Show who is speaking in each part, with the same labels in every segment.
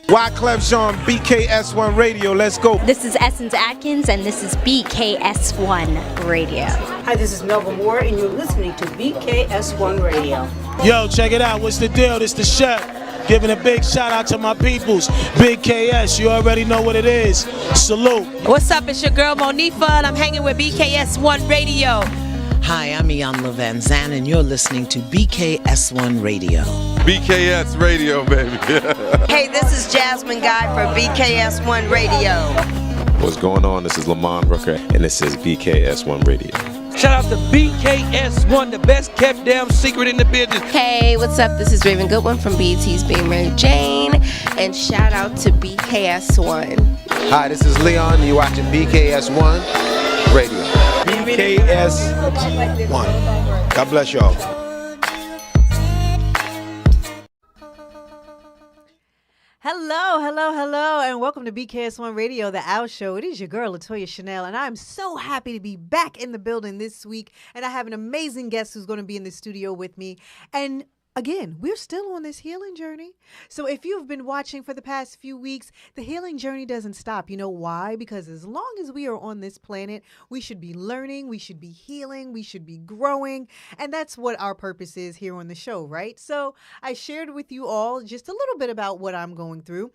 Speaker 1: Wyclef Jean, BKS1 Radio. Let's go.
Speaker 2: This is Essence Atkins, and this is BKS1 Radio.
Speaker 3: Hi, this is Melba Moore, and you're listening to BKS1 Radio.
Speaker 4: Yo, check it out. What's the deal? This the chef. Giving a big shout out to my peoples. Big KS, you already know what it is. Salute.
Speaker 5: What's up? It's your girl Monifa, and I'm hanging with BKS1 Radio.
Speaker 6: Hi, I'm Iyanla Van Zandt, and you're listening to BKS1 Radio.
Speaker 7: BKS Radio, baby.
Speaker 8: Hey, this is Jasmine Guy for BKS1 Radio.
Speaker 9: What's going on? This is Lamont Rooker, and this is BKS1 Radio.
Speaker 10: Shout out to BKS1, the best kept damn secret in the business.
Speaker 11: Hey, what's up? This is Raven Goodwin from BET's Being Mary Jane, and shout out to BKS1.
Speaker 12: Hi, this is Leon. You're watching BKS1 Radio.
Speaker 1: BKS1. God bless y'all.
Speaker 13: Hello, and welcome to BKS1 Radio, the Owl Show. It is your girl, Latoya Chanel, and I'm so happy to be back in the building this week, and I have an amazing guest who's going to be in the studio with me, and again, we're still on this healing journey. So if you've been watching for the past few weeks, the healing journey doesn't stop. You know why? Because as long as we are on this planet, we should be learning, we should be healing, we should be growing. And that's what our purpose is here on the show, right? So I shared with you all just a little bit about what I'm going through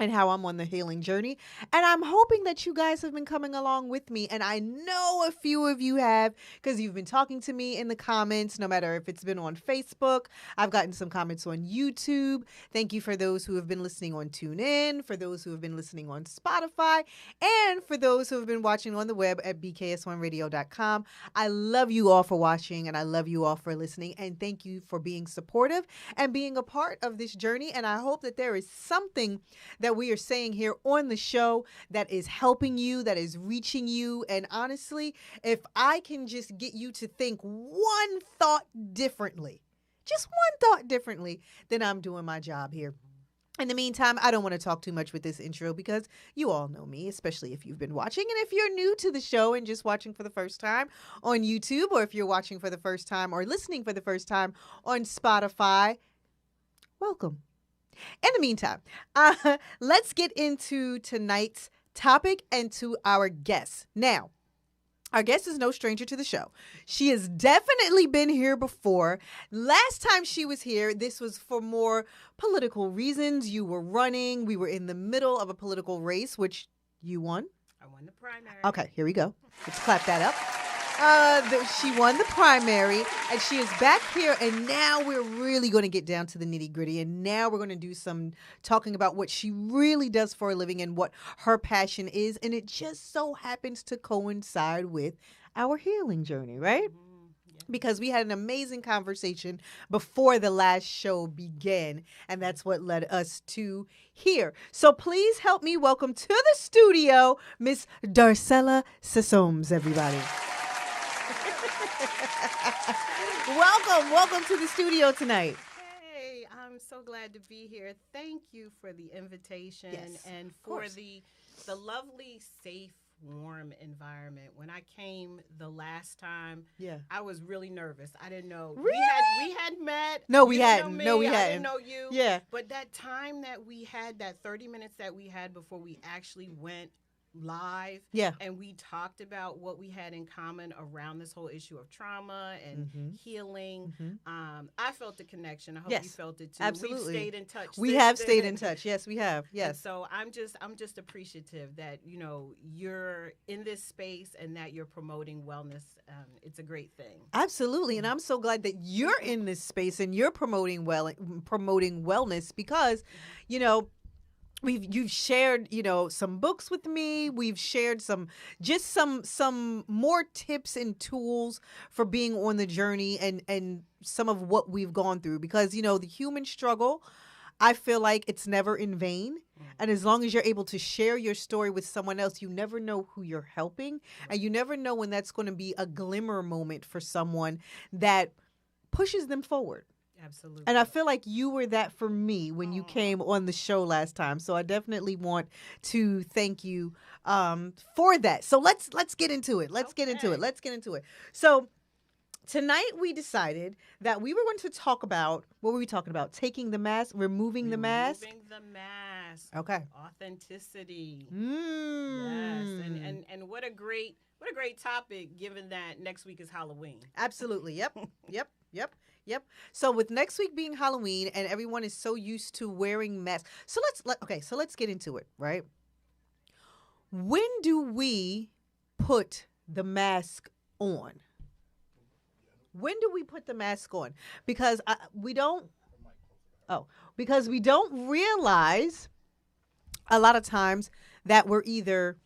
Speaker 13: and how I'm on the healing journey. And I'm hoping that you guys have been coming along with me. And I know a few of you have, because you've been talking to me in the comments, no matter if it's been on Facebook. I've gotten some comments on YouTube. Thank you for those who have been listening on TuneIn, for those who have been listening on Spotify, and for those who have been watching on the web at bks1radio.com. I love you all for watching, and I love you all for listening. And thank you for being supportive and being a part of this journey. And I hope that there is something that we are saying here on the show that is helping you, that is reaching you. And honestly, if I can just get you to think one thought differently, just one thought differently, then I'm doing my job here. In the meantime, I don't want to talk too much with this intro because you all know me, especially if you've been watching. And if you're new to the show and just watching for the first time on YouTube, or if you're watching for the first time or listening for the first time on Spotify, welcome. In the meantime, let's get into tonight's topic and to our guest. Now, our guest is no stranger to the show. She has definitely been here before. Last time she was here, this was for more political reasons. You were running. We were in the middle of a political race, which you won.
Speaker 5: I won the primary.
Speaker 13: Okay, here we go. Let's clap that up. She won the primary, and she is back here, and now we're really going to get down to the nitty-gritty, and now we're going to do some talking about what she really does for a living and what her passion is, and it just so happens to coincide with our healing journey, right? Because we had an amazing conversation before the last show began, and that's what led us to here. So please help me welcome to the studio, Miss Darcella Sessomes, everybody. Welcome to the studio tonight.
Speaker 14: Hey, I'm so glad to be here. Thank you for the invitation and for the lovely, safe, warm environment. When I came the last time, I was really nervous. I didn't know.
Speaker 13: Really?
Speaker 14: We had met.
Speaker 13: No, we
Speaker 14: You didn't
Speaker 13: hadn't.
Speaker 14: know me,
Speaker 13: No, we
Speaker 14: I
Speaker 13: hadn't.
Speaker 14: didn't know you.
Speaker 13: Yeah.
Speaker 14: But that time that we had, that 30 minutes that we had before we actually went live, and we talked about what we had in common around this whole issue of trauma and healing. I felt the connection. I hope you felt it too.
Speaker 13: Absolutely.
Speaker 14: We've stayed in touch.
Speaker 13: We have stayed in touch. Yes, we have. Yes.
Speaker 14: And so I'm just appreciative that you're in this space and that you're promoting wellness. It's a great thing.
Speaker 13: Absolutely, and I'm so glad that you're in this space and you're promoting wellness because, you've shared, some books with me. We've shared some more tips and tools for being on the journey and some of what we've gone through because, the human struggle, I feel like it's never in vain. And as long as you're able to share your story with someone else, you never know who you're helping. And you never know when that's going to be a glimmer moment for someone that pushes them forward.
Speaker 14: Absolutely.
Speaker 13: And I feel like you were that for me when you came on the show last time. So I definitely want to thank you for that. So let's get into it. Let's get into it. So tonight we decided that we were going to talk about, what were we talking about? Taking the mask, removing the mask?
Speaker 14: Removing the mask.
Speaker 13: Okay.
Speaker 14: Authenticity.
Speaker 13: Mm.
Speaker 14: Yes. And what a great topic, given that next week is Halloween.
Speaker 13: Absolutely. Yep. So with next week being Halloween and everyone is so used to wearing masks. So let's get into it, right? When do we put the mask on? When do we put the mask on? Because we don't realize a lot of times that we're either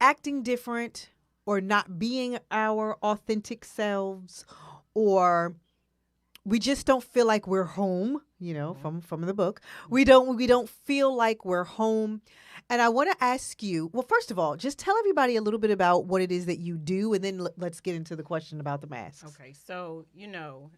Speaker 13: acting different or not being our authentic selves, or we just don't feel like we're home, from the book. We don't feel like we're home. And I want to ask you, well, first of all, just tell everybody a little bit about what it is that you do, and then let's get into the question about the masks.
Speaker 14: Okay, so,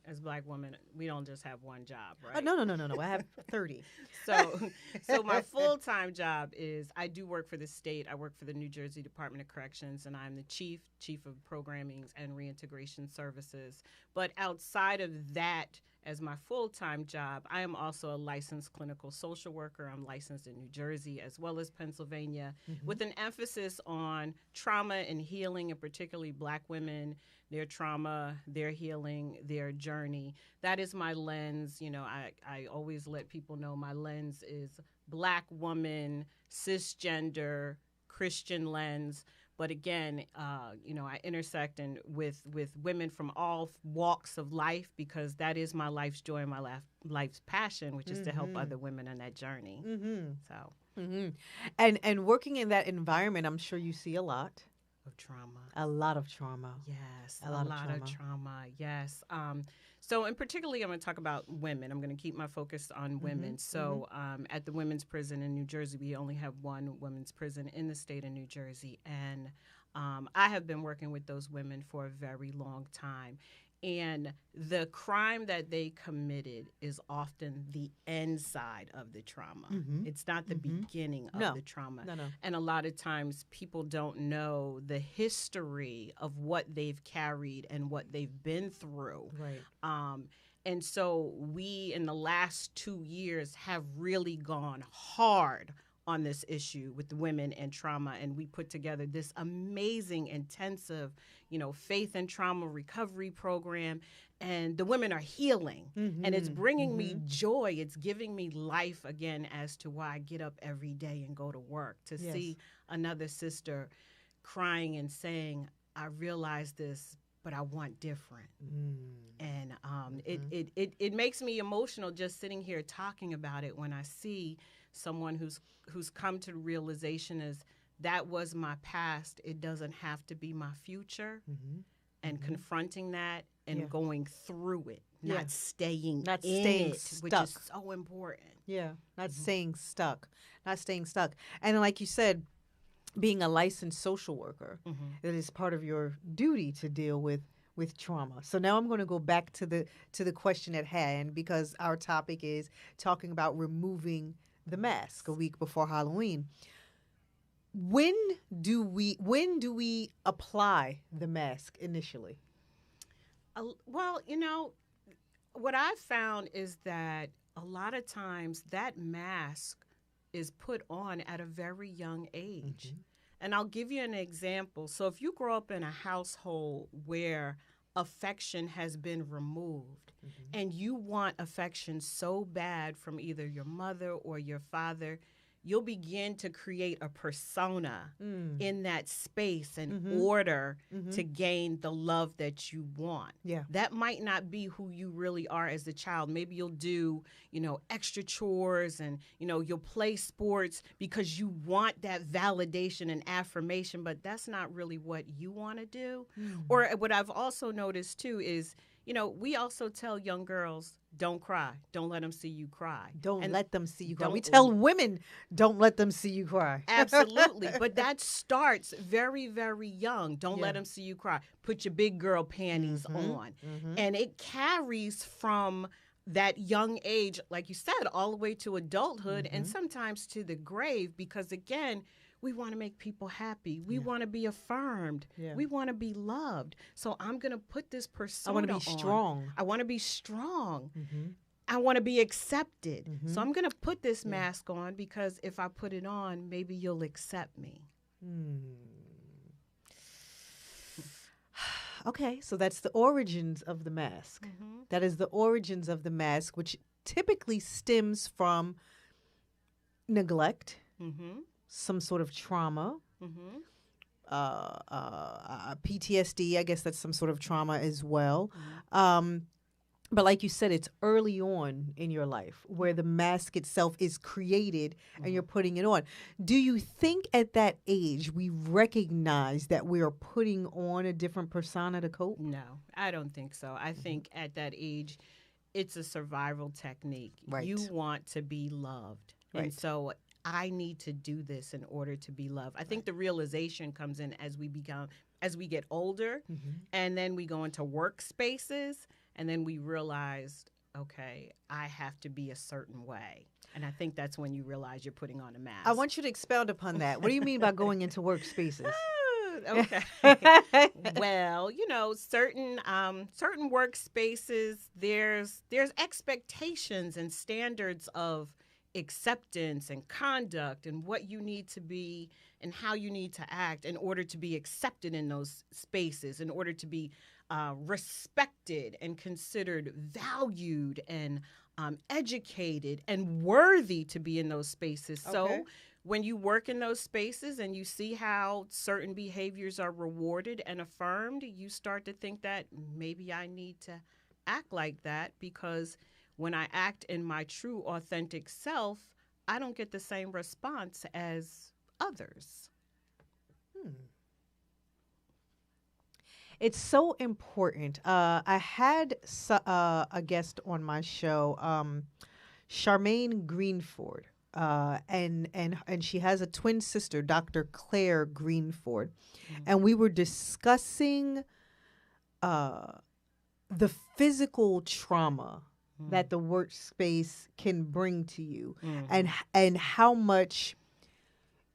Speaker 14: as Black women, we don't just have one job, right?
Speaker 13: No. I have 30.
Speaker 14: So my full-time job is I do work for the state. I work for the New Jersey Department of Corrections, and I'm the chief of programming and reintegration services. But outside of that, as my full-time job, I am also a licensed clinical social worker. I'm licensed in New Jersey as well as Pennsylvania, with an emphasis on trauma and healing, and particularly Black women, their trauma, their healing, their journey. That is my lens. I always let people know my lens is Black woman, cisgender, Christian lens. But again, I intersect with women from all walks of life, because that is my life's joy and my life's passion, which is to help other women on that journey.
Speaker 13: And working in that environment, I'm sure you see a lot
Speaker 14: of trauma.
Speaker 13: A lot of trauma.
Speaker 14: Yes, a lot of trauma. Yes. So, and particularly, I'm going to talk about women. I'm going to keep my focus on women. So, at the women's prison in New Jersey, we only have one women's prison in the state of New Jersey. And I have been working with those women for a very long time. And the crime that they committed is often the end side of the trauma. It's not the beginning of the trauma.
Speaker 13: No.
Speaker 14: And a lot of times people don't know the history of what they've carried and what they've been through.
Speaker 13: Right.
Speaker 14: And so we, in the last 2 years, have really gone hard on this issue with the women and trauma, and we put together this amazing, intensive, faith and trauma recovery program, and the women are healing, and it's bringing me joy. It's giving me life again as to why I get up every day and go to work, to see another sister crying and saying, I realize this, but I want different. And it makes me emotional just sitting here talking about it when I see someone who's come to the realization is that was my past. It doesn't have to be my future. And confronting that and going through it, not staying in it,
Speaker 13: stuck,
Speaker 14: which is so important.
Speaker 13: Yeah, not staying stuck. And like you said, being a licensed social worker, it is part of your duty to deal with trauma. So now I'm going to go back to the question at hand, because our topic is talking about removing the mask a week before Halloween. When do we apply the mask initially?
Speaker 14: Well, what I've found is that a lot of times that mask is put on at a very young age. And I'll give you an example. So if you grow up in a household where affection has been removed and you want affection so bad from either your mother or your father, you'll begin to create a persona in that space and order to gain the love that you want.
Speaker 13: Yeah.
Speaker 14: That might not be who you really are as a child. Maybe you'll do, extra chores and, you'll play sports because you want that validation and affirmation, but that's not really what you want to do. Or what I've also noticed too is, we also tell young girls, don't cry. Don't let them see you cry.
Speaker 13: Don't let them see you cry. We tell women, don't let them see you cry.
Speaker 14: Absolutely. But that starts very, very young. Don't let them see you cry. Put your big girl panties on. And it carries from that young age, like you said, all the way to adulthood and sometimes to the grave, because again, we want to make people happy. We want to be affirmed. We want to be loved. So I'm going to put this persona on.
Speaker 13: I want to be strong.
Speaker 14: I want to be strong. I want to be accepted. So I'm going to put this mask on because if I put it on, maybe you'll accept me.
Speaker 13: Okay, so that's the origins of the mask. That is the origins of the mask, which typically stems from neglect, some sort of trauma, PTSD. I guess that's some sort of trauma as well. But like you said, it's early on in your life where the mask itself is created and you're putting it on. Do you think at that age we recognize that we are putting on a different persona to cope?
Speaker 14: No, I don't think so. I think at that age, it's a survival technique.
Speaker 13: Right.
Speaker 14: You want to be loved.
Speaker 13: Right.
Speaker 14: And so I need to do this in order to be loved. I think the realization comes in as we get older, and then we go into workspaces. And then we realized, okay, I have to be a certain way. And I think that's when you realize you're putting on a mask.
Speaker 13: I want you to expound upon that. What do you mean by going into workspaces?
Speaker 14: Okay. Well, certain workspaces, there's expectations and standards of acceptance and conduct and what you need to be and how you need to act in order to be accepted in those spaces, in order to be respected and considered valued and educated and worthy to be in those spaces. Okay. So when you work in those spaces and you see how certain behaviors are rewarded and affirmed, you start to think that maybe I need to act like that, because when I act in my true, authentic self, I don't get the same response as others.
Speaker 13: It's so important. I had a guest on my show, Charmaine Greenford, and she has a twin sister, Dr. Claire Greenford, and we were discussing the physical trauma that the workspace can bring to you, and how much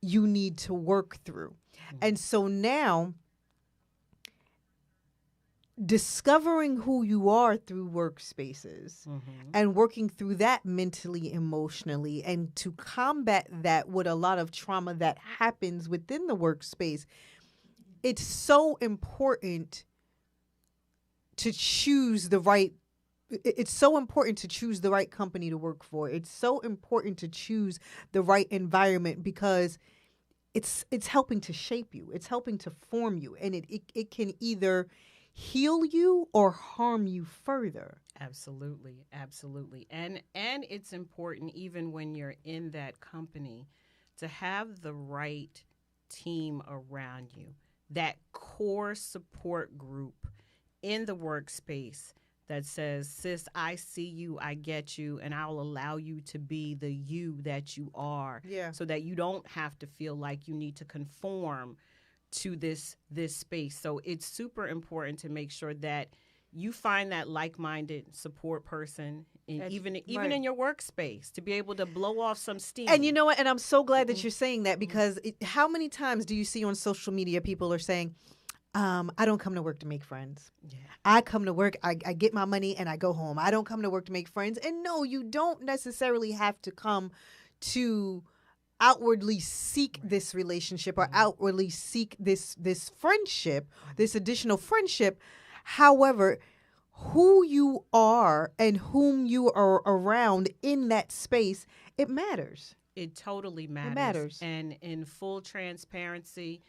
Speaker 13: you need to work through. And so now, discovering who you are through workspaces and working through that mentally, emotionally, and to combat that with a lot of trauma that happens within the workspace, it's so important to choose the right. It's so important to choose the right company to work for. It's so important to choose the right environment, because it's helping to shape you. It's helping to form you, and it can either heal you or harm you further.
Speaker 14: Absolutely. And it's important, even when you're in that company, to have the right team around you, that core support group in the workspace that says, sis, I see you, I get you, and I'll allow you to be the you that you are, so that you don't have to feel like you need to conform to this space. So it's super important to make sure that you find that like-minded support person, even in your workspace, to be able to blow off some steam.
Speaker 13: And you know what? And I'm so glad that you're saying that, because how many times do you see on social media people are saying, I don't come to work to make friends. Yeah. I come to work, I get my money, and I go home. I don't come to work to make friends. And no, you don't necessarily have to come to outwardly seek this relationship or outwardly seek this friendship, this additional friendship. However, who you are and whom you are around in that space, it matters.
Speaker 14: It totally matters.
Speaker 13: It matters.
Speaker 14: And in full transparency,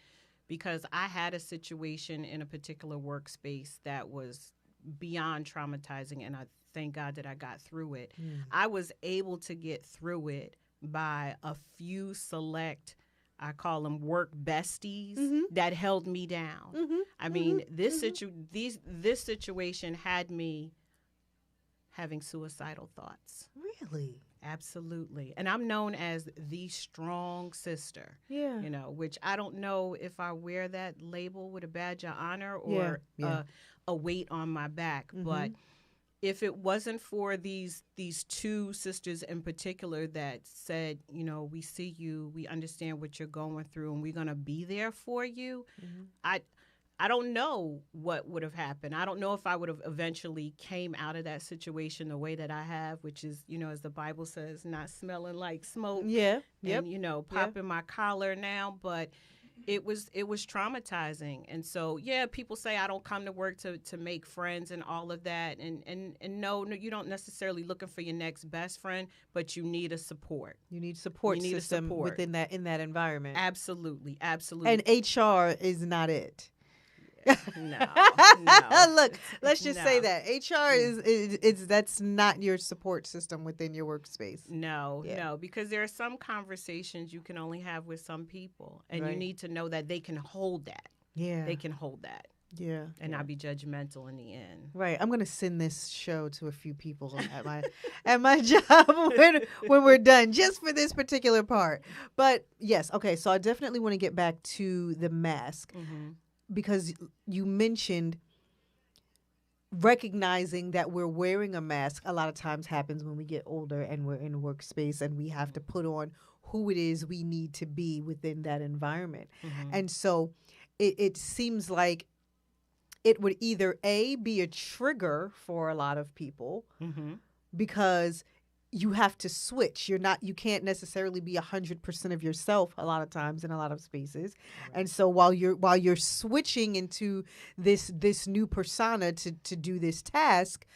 Speaker 14: because I had a situation in a particular workspace that was beyond traumatizing, and I thank God that I got through it. I was able to get through it by a few select, I call them work besties, that held me down. I mean, this situation had me having suicidal thoughts.
Speaker 13: Really?
Speaker 14: Absolutely. And I'm known as the strong sister.
Speaker 13: Yeah.
Speaker 14: Which I don't know if I wear that label with a badge of honor or a weight on my back. But if it wasn't for these two sisters in particular that said, you know, we see you, we understand what you're going through, and we're going to be there for you, I don't know what would have happened. I don't know if I would have eventually came out of that situation the way that I have, which is, you know, as the Bible says, not smelling like smoke.
Speaker 13: Yeah. Yep.
Speaker 14: And, you know, popping my collar now. But it was traumatizing. And so, yeah, people say I don't come to work to make friends and all of that. And no, you don't necessarily looking for your next best friend, but you need a support.
Speaker 13: You need support system within that environment.
Speaker 14: Absolutely. Absolutely.
Speaker 13: And HR is not it.
Speaker 14: No.
Speaker 13: Look, let's just say that HR is that's not your support system within your workspace.
Speaker 14: No, because there are some conversations you can only have with some people, and you need to know that they can hold that. Yeah, they can hold that.
Speaker 13: Yeah,
Speaker 14: and not be judgmental in the end.
Speaker 13: Right. I'm gonna send this show to a few people at my job when we're done, just for this particular part. But yes, okay. So I definitely want to get back to the mask. Mm-hmm. Because you mentioned recognizing that we're wearing a mask a lot of times happens when we get older and we're in a workspace and we have to put on who it is we need to be within that environment. Mm-hmm. And so it seems like it would either be a trigger for a lot of people because you have to switch. You can't necessarily be 100% of yourself a lot of times in a lot of spaces. Right. And so while you're switching into this new persona to do this task,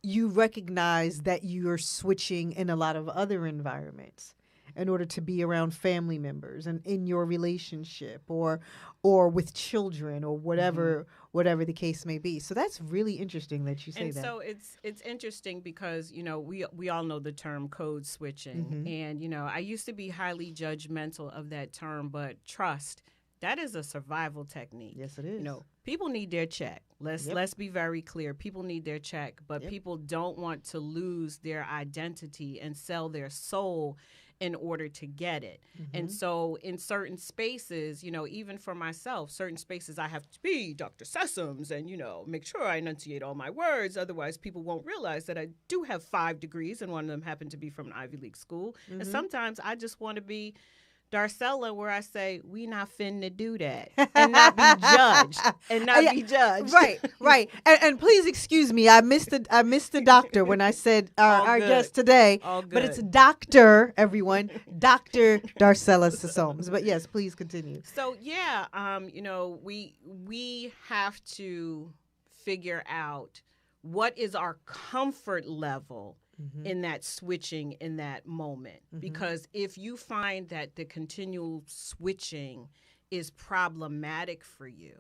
Speaker 13: you recognize that you're switching in a lot of other environments in order to be around family members and in your relationship or with children or whatever the case may be. So that's really interesting that you say that.
Speaker 14: And so it's interesting because, you know, we all know the term code switching. And, you know, I used to be highly judgmental of that term, but trust, that is a survival technique.
Speaker 13: Yes, it is.
Speaker 14: You know, people need their check. Let's be very clear. People need their check, but people don't want to lose their identity and sell their soul in order to get it. And so in certain spaces, you know, even for myself, certain spaces I have to be Dr. Sessomes and, you know, make sure I enunciate all my words. Otherwise, people won't realize that I do have 5 degrees and one of them happened to be from an Ivy League school. And sometimes I just want to be Darcella, where I say, we not finna do that and not be judged.
Speaker 13: Right. And please excuse me. I missed the doctor when I said our guest today. But it's Dr. everyone, Dr. Darcella Sessomes. But yes, please continue.
Speaker 14: So you know, we have to figure out what is our comfort level in that switching in that moment. Because if you find that the continual switching is problematic for you,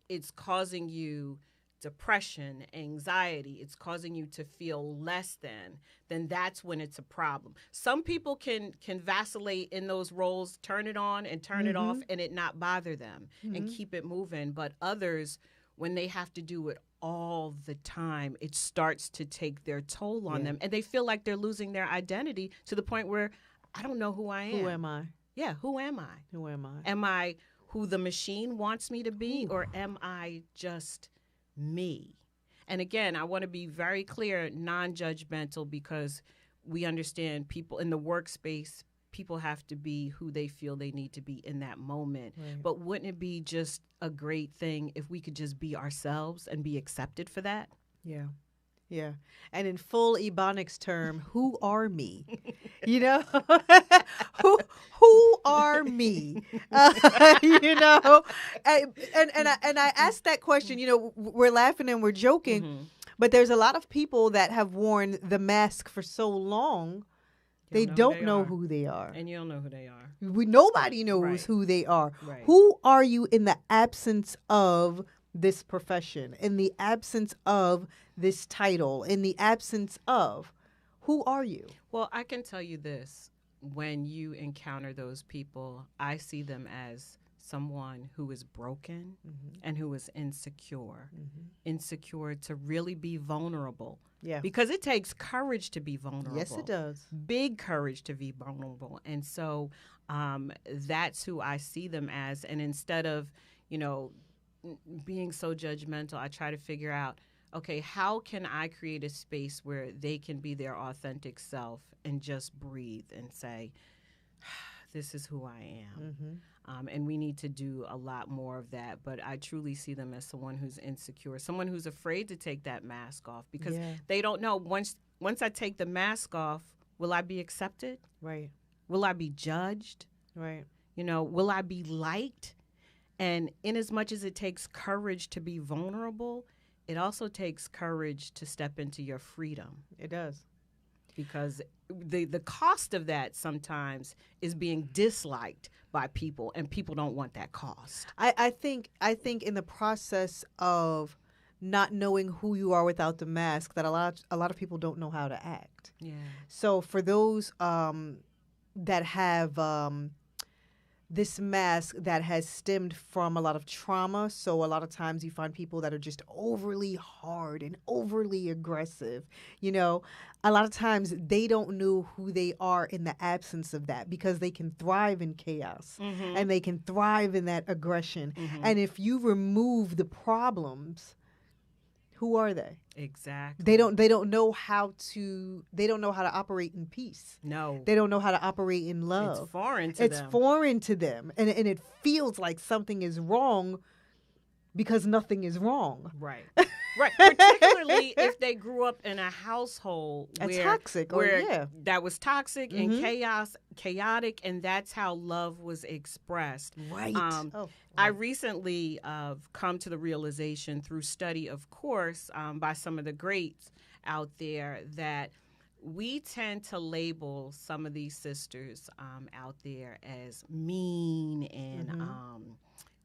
Speaker 14: it's causing you depression, anxiety, it's causing you to feel less than, then that's when it's a problem. Some people can vacillate in those roles, turn it on and turn it off and it not bother them and keep it moving. But others, when they have to do it all the time, it starts to take their toll on them. And they feel like they're losing their identity to the point where I don't know who I am.
Speaker 13: Who am I?
Speaker 14: Yeah, who am I?
Speaker 13: Who am I?
Speaker 14: Am I who the machine wants me to be, or am I just me? And again, I want to be very clear, non-judgmental, because we understand people in the workspace, people have to be who they feel they need to be in that moment. Right. But wouldn't it be just a great thing if we could just be ourselves and be accepted for that?
Speaker 13: Yeah. Yeah. And in full Ebonics term, who are me? You know, who are me? You know, and I asked that question, you know, we're laughing and we're joking, but there's a lot of people that have worn the mask for so long. They don't know who they are.
Speaker 14: And you don't know who they are.
Speaker 13: Nobody knows who they are.
Speaker 14: Right.
Speaker 13: Who are you in the absence of this profession, in the absence of this title, in the absence of, who are you?
Speaker 14: Well, I can tell you this. When you encounter those people, I see them as someone who is broken and who is insecure. Insecure to really be vulnerable.
Speaker 13: Yeah.
Speaker 14: Because it takes courage to be vulnerable.
Speaker 13: Yes, it does.
Speaker 14: Big courage to be vulnerable. And so that's who I see them as. And instead of, you know, being so judgmental, I try to figure out, okay, how can I create a space where they can be their authentic self and just breathe and say, this is who I am. And we need to do a lot more of that. But I truly see them as someone who's insecure, someone who's afraid to take that mask off because they don't know once I take the mask off, will I be accepted?
Speaker 13: Right.
Speaker 14: Will I be judged?
Speaker 13: Right.
Speaker 14: You know, will I be liked? And in as much as it takes courage to be vulnerable, it also takes courage to step into your freedom.
Speaker 13: It does.
Speaker 14: Because the cost of that sometimes is being disliked by people, and people don't want that cost.
Speaker 13: I think in the process of not knowing who you are without the mask, that a lot of people don't know how to act.
Speaker 14: Yeah.
Speaker 13: So for those that have this mask that has stemmed from a lot of trauma, so a lot of times you find people that are just overly hard and overly aggressive. You know, a lot of times they don't know who they are in the absence of that because they can thrive in chaos and they can thrive in that aggression. And if you remove the problems, who are they?
Speaker 14: Exactly.
Speaker 13: They don't know how to operate in peace.
Speaker 14: No.
Speaker 13: They don't know how to operate in love.
Speaker 14: It's foreign to them.
Speaker 13: It's foreign to them. And it feels like something is wrong because nothing is wrong.
Speaker 14: Right. Right. Particularly if they grew up in a household where that was toxic and chaotic, and that's how love was expressed.
Speaker 13: Right.
Speaker 14: I recently come to the realization through study, of course, by some of the greats out there, that we tend to label some of these sisters out there as mean and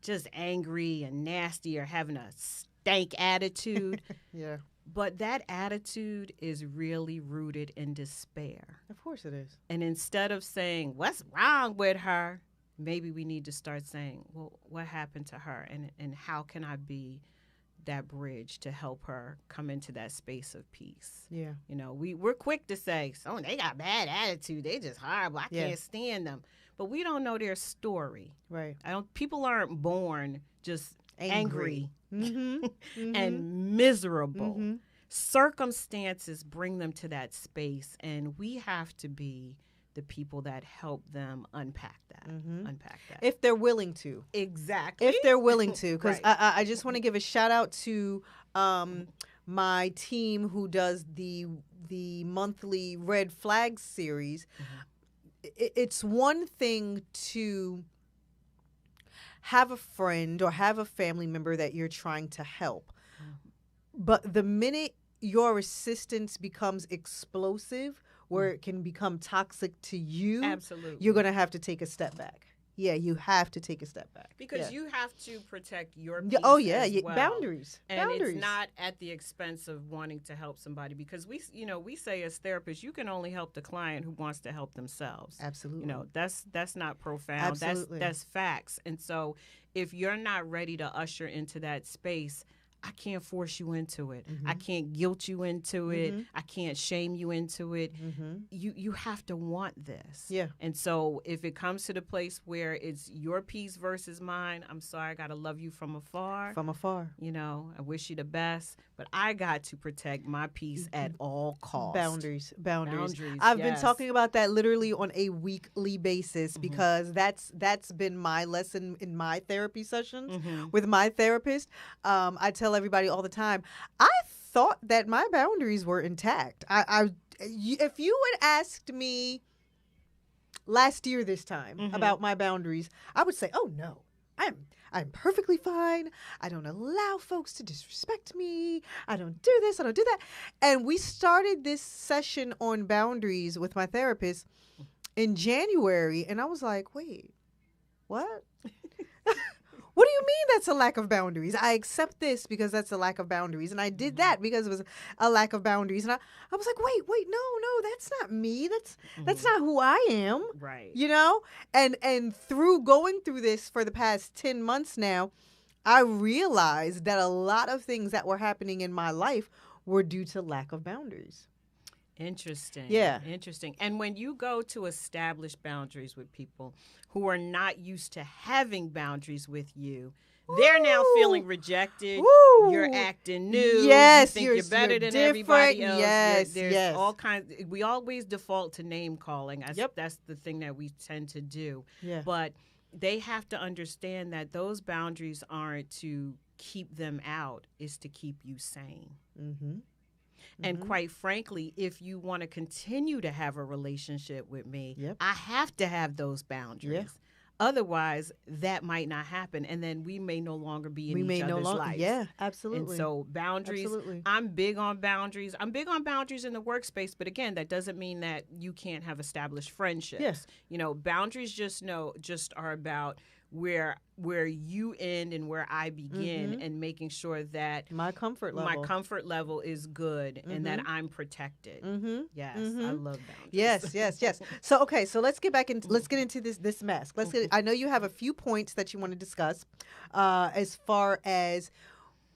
Speaker 14: just angry and nasty or having a stank attitude.
Speaker 13: Yeah.
Speaker 14: But that attitude is really rooted in despair.
Speaker 13: Of course it is.
Speaker 14: And instead of saying, what's wrong with her? Maybe we need to start saying, well, what happened to her? And how can I be that bridge to help her come into that space of peace?
Speaker 13: Yeah.
Speaker 14: You know, we're quick to say, oh, they got bad attitude. They just horrible. I can't stand them. But we don't know their story.
Speaker 13: Right.
Speaker 14: People aren't born just angry.
Speaker 13: and
Speaker 14: miserable. Circumstances bring them to that space, and we have to be the people that help them unpack that.
Speaker 13: If they're willing to.
Speaker 14: Exactly.
Speaker 13: If they're willing to. Because
Speaker 14: Right.
Speaker 13: I just want to give a shout out to my team who does the monthly Red Flags series. It's one thing to have a friend or have a family member that you're trying to help. But the minute your assistance becomes explosive, where it can become toxic to you,
Speaker 14: Absolutely.
Speaker 13: you're going to have to take a step back. Yeah, you have to take a step back.
Speaker 14: Because you have to protect your peace as well.
Speaker 13: Boundaries.
Speaker 14: And it's not at the expense of wanting to help somebody, because we say as therapists, you can only help the client who wants to help themselves.
Speaker 13: Absolutely.
Speaker 14: You know, that's not profound.
Speaker 13: Absolutely.
Speaker 14: That's facts. And so if you're not ready to usher into that space, I can't force you into it. I can't guilt you into it. I can't shame you into it. You have to want this.
Speaker 13: Yeah.
Speaker 14: And so if it comes to the place where it's your peace versus mine, I'm sorry, I got to love you from afar.
Speaker 13: From afar.
Speaker 14: You know, I wish you the best, but I got to protect my peace at all costs.
Speaker 13: Boundaries.
Speaker 14: Boundaries,
Speaker 13: I've been
Speaker 14: yes.
Speaker 13: talking about that literally on a weekly basis because that's been my lesson in my therapy sessions with my therapist. I tell everybody all the time, I thought that my boundaries were intact. If you had asked me last year this time about my boundaries, I would say, oh no, I'm perfectly fine. I don't allow folks to disrespect me. I don't do this. I don't do that. And we started this session on boundaries with my therapist in January. And I was like, wait, what? What do you mean that's a lack of boundaries? I accept this because that's a lack of boundaries. And I did that because it was a lack of boundaries. And I was like, wait, no, that's not me. That's not who I am.
Speaker 14: Right.
Speaker 13: You know? And through going through this for the past 10 months now, I realized that a lot of things that were happening in my life were due to lack of boundaries.
Speaker 14: Interesting.
Speaker 13: Yeah.
Speaker 14: Interesting. And when you go to establish boundaries with people who are not used to having boundaries with you, they're now feeling rejected.
Speaker 13: Woo.
Speaker 14: You're acting new.
Speaker 13: Yes,
Speaker 14: you think you're better than
Speaker 13: different.
Speaker 14: everybody else.
Speaker 13: Yes,
Speaker 14: There's all kinds. We always default to name calling. That's the thing that we tend to do.
Speaker 13: Yeah.
Speaker 14: But they have to understand that those boundaries aren't to keep them out. It's to keep you sane.
Speaker 13: Mm-hmm.
Speaker 14: And quite frankly, if you want to continue to have a relationship with me,
Speaker 13: Yep.
Speaker 14: I have to have those boundaries.
Speaker 13: Yeah.
Speaker 14: Otherwise, that might not happen, and then we may no longer be in each other's lives.
Speaker 13: Yeah, absolutely.
Speaker 14: And so boundaries,
Speaker 13: Absolutely.
Speaker 14: I'm big on boundaries. I'm big on boundaries in the workspace, but again, that doesn't mean that you can't have established friendships.
Speaker 13: Yeah.
Speaker 14: You know, boundaries just are about where you end and where I begin, and making sure that
Speaker 13: my comfort
Speaker 14: level is good and that I'm protected. Yes, I love boundaries.
Speaker 13: Yes. So okay, so let's get into this mask. I know you have a few points that you want to discuss, as far as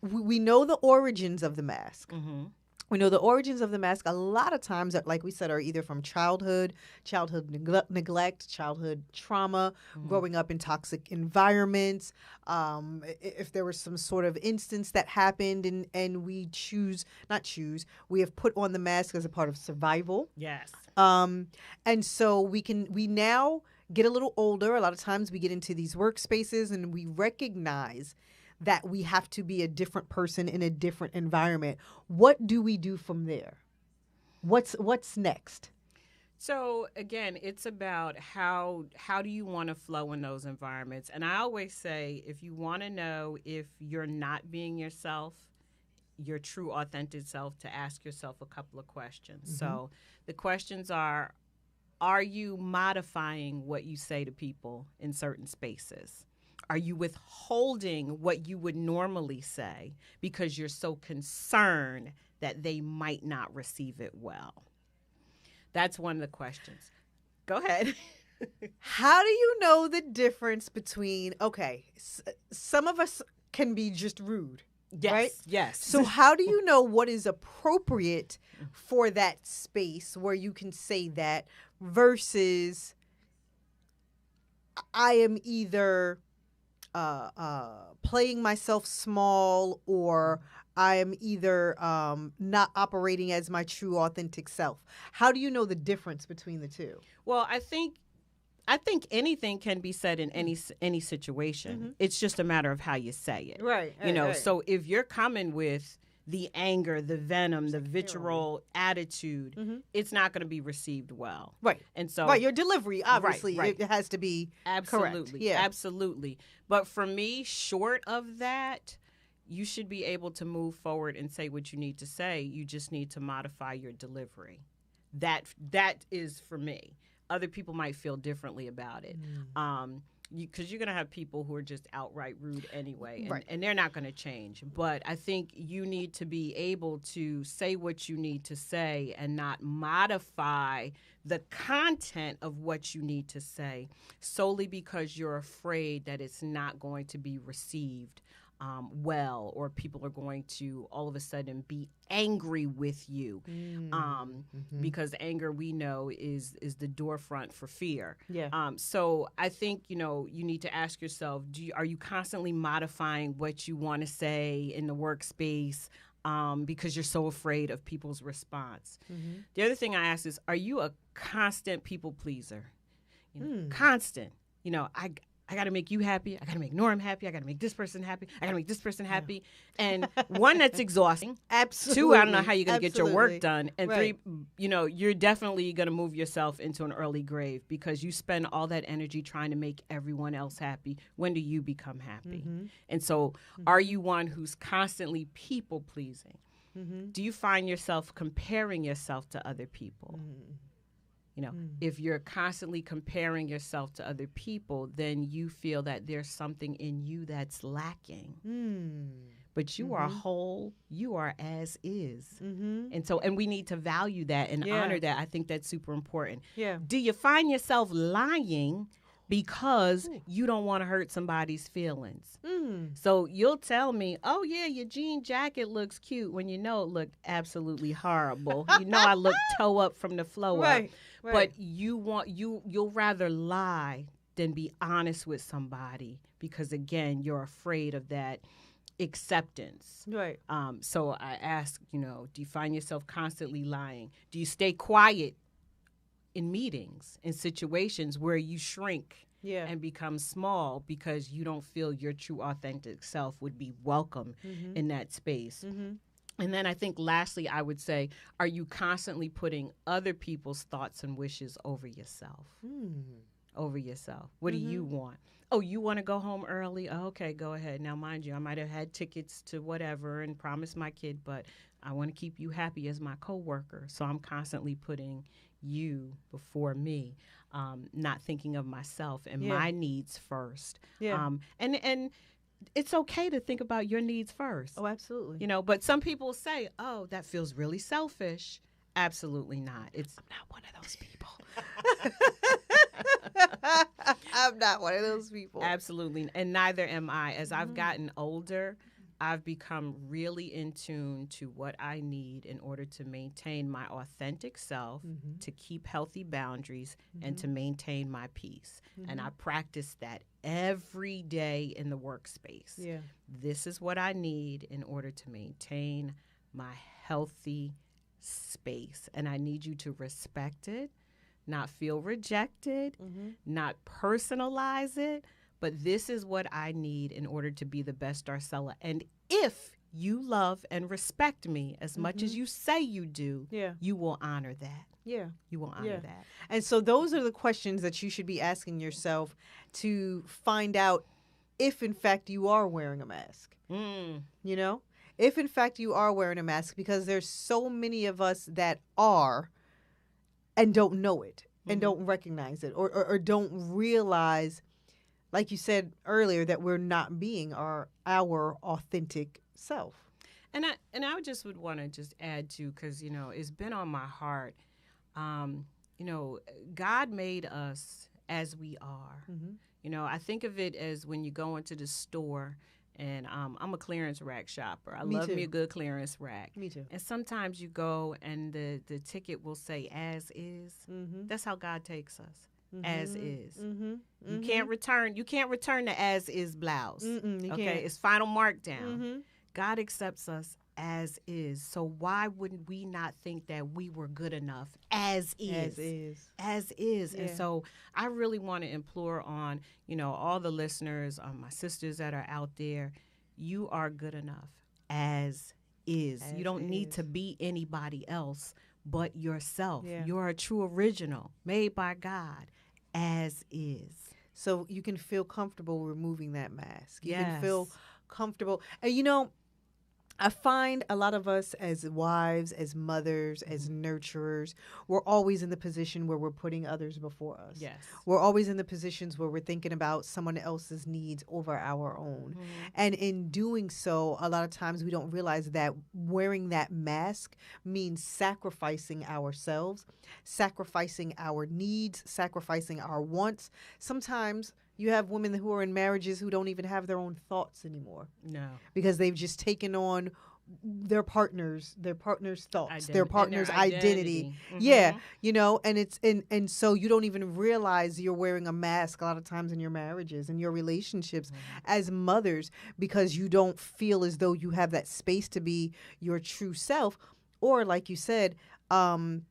Speaker 13: we know the origins of the mask. We know the origins of the mask a lot of times, like we said, are either from childhood neglect, childhood trauma, growing up in toxic environments. If there was some sort of instance that happened and we we have put on the mask as a part of survival.
Speaker 14: Yes.
Speaker 13: And so we now get a little older. A lot of times we get into these workspaces and we recognize that we have to be a different person in a different environment. What do we do from there? What's next?
Speaker 14: So again, it's about how do you want to flow in those environments? And I always say, if you want to know if you're not being yourself, your true authentic self, to ask yourself a couple of questions. So the questions are you modifying what you say to people in certain spaces? Are you withholding what you would normally say because you're so concerned that they might not receive it well? That's one of the questions. Go ahead.
Speaker 13: How do you know the difference between, some of us can be just rude,
Speaker 14: yes,
Speaker 13: right?
Speaker 14: Yes.
Speaker 13: So how do you know what is appropriate for that space where you can say that versus I am either playing myself small, or I am either not operating as my true authentic self? How do you know the difference between the two?
Speaker 14: Well, I think anything can be said in any situation. It's just a matter of how you say it.
Speaker 13: Right.
Speaker 14: Right. So if you're coming with the anger, the venom, the vitriol attitude, it's not going to be received well.
Speaker 13: Right.
Speaker 14: And so
Speaker 13: your delivery, obviously,
Speaker 14: right.
Speaker 13: it has to be
Speaker 14: absolutely
Speaker 13: correct. Yeah.
Speaker 14: Absolutely. But for me, short of that, you should be able to move forward and say what you need to say. You just need to modify your delivery. That is for me. Other people might feel differently about it. Because you're going to have people who are just outright rude anyway, and they're not going to change. But I think you need to be able to say what you need to say and not modify the content of what you need to say solely because you're afraid that it's not going to be received well, or people are going to all of a sudden be angry with you, because anger, we know, is the door front for fear.
Speaker 13: Yeah.
Speaker 14: So I think you need to ask yourself: are you constantly modifying what you want to say in the workspace because you're so afraid of people's response? The other thing I ask is: are you a constant people pleaser? Constant. I got to make you happy. I got to make Norm happy. I got to make this person happy. I got to make this person happy. And one, that's exhausting.
Speaker 13: Absolutely.
Speaker 14: Two, I don't know how you're going to get your work done. And
Speaker 13: right.
Speaker 14: Three, you're definitely going to move yourself into an early grave because you spend all that energy trying to make everyone else happy. When do you become happy? And so are you one who's constantly people pleasing? Do you find yourself comparing yourself to other people? If you're constantly comparing yourself to other people, then you feel that there's something in you that's lacking. But you are whole, you are as is. And we need to value that and honor that. I think that's super important.
Speaker 13: Yeah.
Speaker 14: Do you find yourself lying because you don't want to hurt somebody's feelings? So you'll tell me, oh yeah, your jean jacket looks cute, when it looked absolutely horrible. I look toe up from the flow up. But you'll rather lie than be honest with somebody because, again, you're afraid of that acceptance.
Speaker 13: Right.
Speaker 14: So I ask, do you find yourself constantly lying? Do you stay quiet in meetings, in situations where you shrink and become small because you don't feel your true authentic self would be welcome in that space? And then I think lastly, I would say, are you constantly putting other people's thoughts and wishes over yourself? Over yourself. What do you want? Oh, you want to go home early? Oh, okay, go ahead. Now, mind you, I might have had tickets to whatever and promised my kid, but I want to keep you happy as my coworker. So I'm constantly putting you before me, not thinking of myself and my needs first. And it's okay to think about your needs first.
Speaker 13: Oh, absolutely.
Speaker 14: But some people say, oh, that feels really selfish. Absolutely not. I'm not one of those people.
Speaker 13: I'm not one of those people.
Speaker 14: Absolutely. And neither am I. As I've gotten older, I've become really in tune to what I need in order to maintain my authentic self, to keep healthy boundaries, and to maintain my peace. And I practice that every day in the workspace.
Speaker 13: Yeah.
Speaker 14: This is what I need in order to maintain my healthy space. And I need you to respect it, not feel rejected, not personalize it. But this is what I need in order to be the best Darcella. And if you love and respect me as much as you say you do, you will honor that.
Speaker 13: Yeah.
Speaker 14: You will honor that.
Speaker 13: And so those are the questions that you should be asking yourself to find out if, in fact, you are wearing a mask. If, in fact, you are wearing a mask, because there's so many of us that are and don't know it and don't recognize it or don't realize, like you said earlier, that we're not being our authentic self.
Speaker 14: And I just would want to just add to, because, it's been on my heart. God made us as we are. I think of it as when you go into the store, and I'm a clearance rack shopper. I love me a good clearance rack.
Speaker 13: Me too.
Speaker 14: And sometimes you go and the ticket will say as is. That's how God takes us. As is. You can't return the as is blouse. Okay, it's final markdown. God accepts us as is. So why wouldn't we not think that we were good enough as is? As is. And so I really want to implore on, all the listeners, my sisters that are out there, you are good enough as is. You don't need to be anybody else but yourself. You're a true original made by God as is.
Speaker 13: So you can feel comfortable removing that mask. You can feel comfortable. And I find a lot of us as wives, as mothers, as nurturers, we're always in the position where we're putting others before us.
Speaker 14: Yes.
Speaker 13: We're always in the positions where we're thinking about someone else's needs over our own. And in doing so, a lot of times we don't realize that wearing that mask means sacrificing ourselves, sacrificing our needs, sacrificing our wants. Sometimes you have women who are in marriages who don't even have their own thoughts anymore.
Speaker 14: No.
Speaker 13: Because they've just taken on their partner's thoughts, their partner's identity. Yeah, and it's and so you don't even realize you're wearing a mask a lot of times in your marriages and your relationships as mothers, because you don't feel as though you have that space to be your true self. Or like you said, not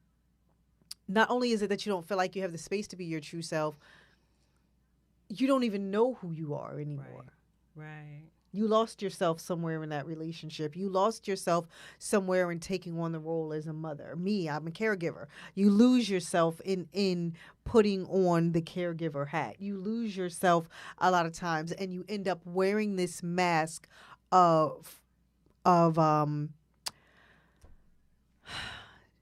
Speaker 13: only is it that you don't feel like you have the space to be your true self, you don't even know who you are anymore.
Speaker 14: Right.
Speaker 13: You lost yourself somewhere in that relationship. You lost yourself somewhere in taking on the role as a mother. I'm a caregiver. You lose yourself in putting on the caregiver hat. You lose yourself a lot of times, and you end up wearing this mask of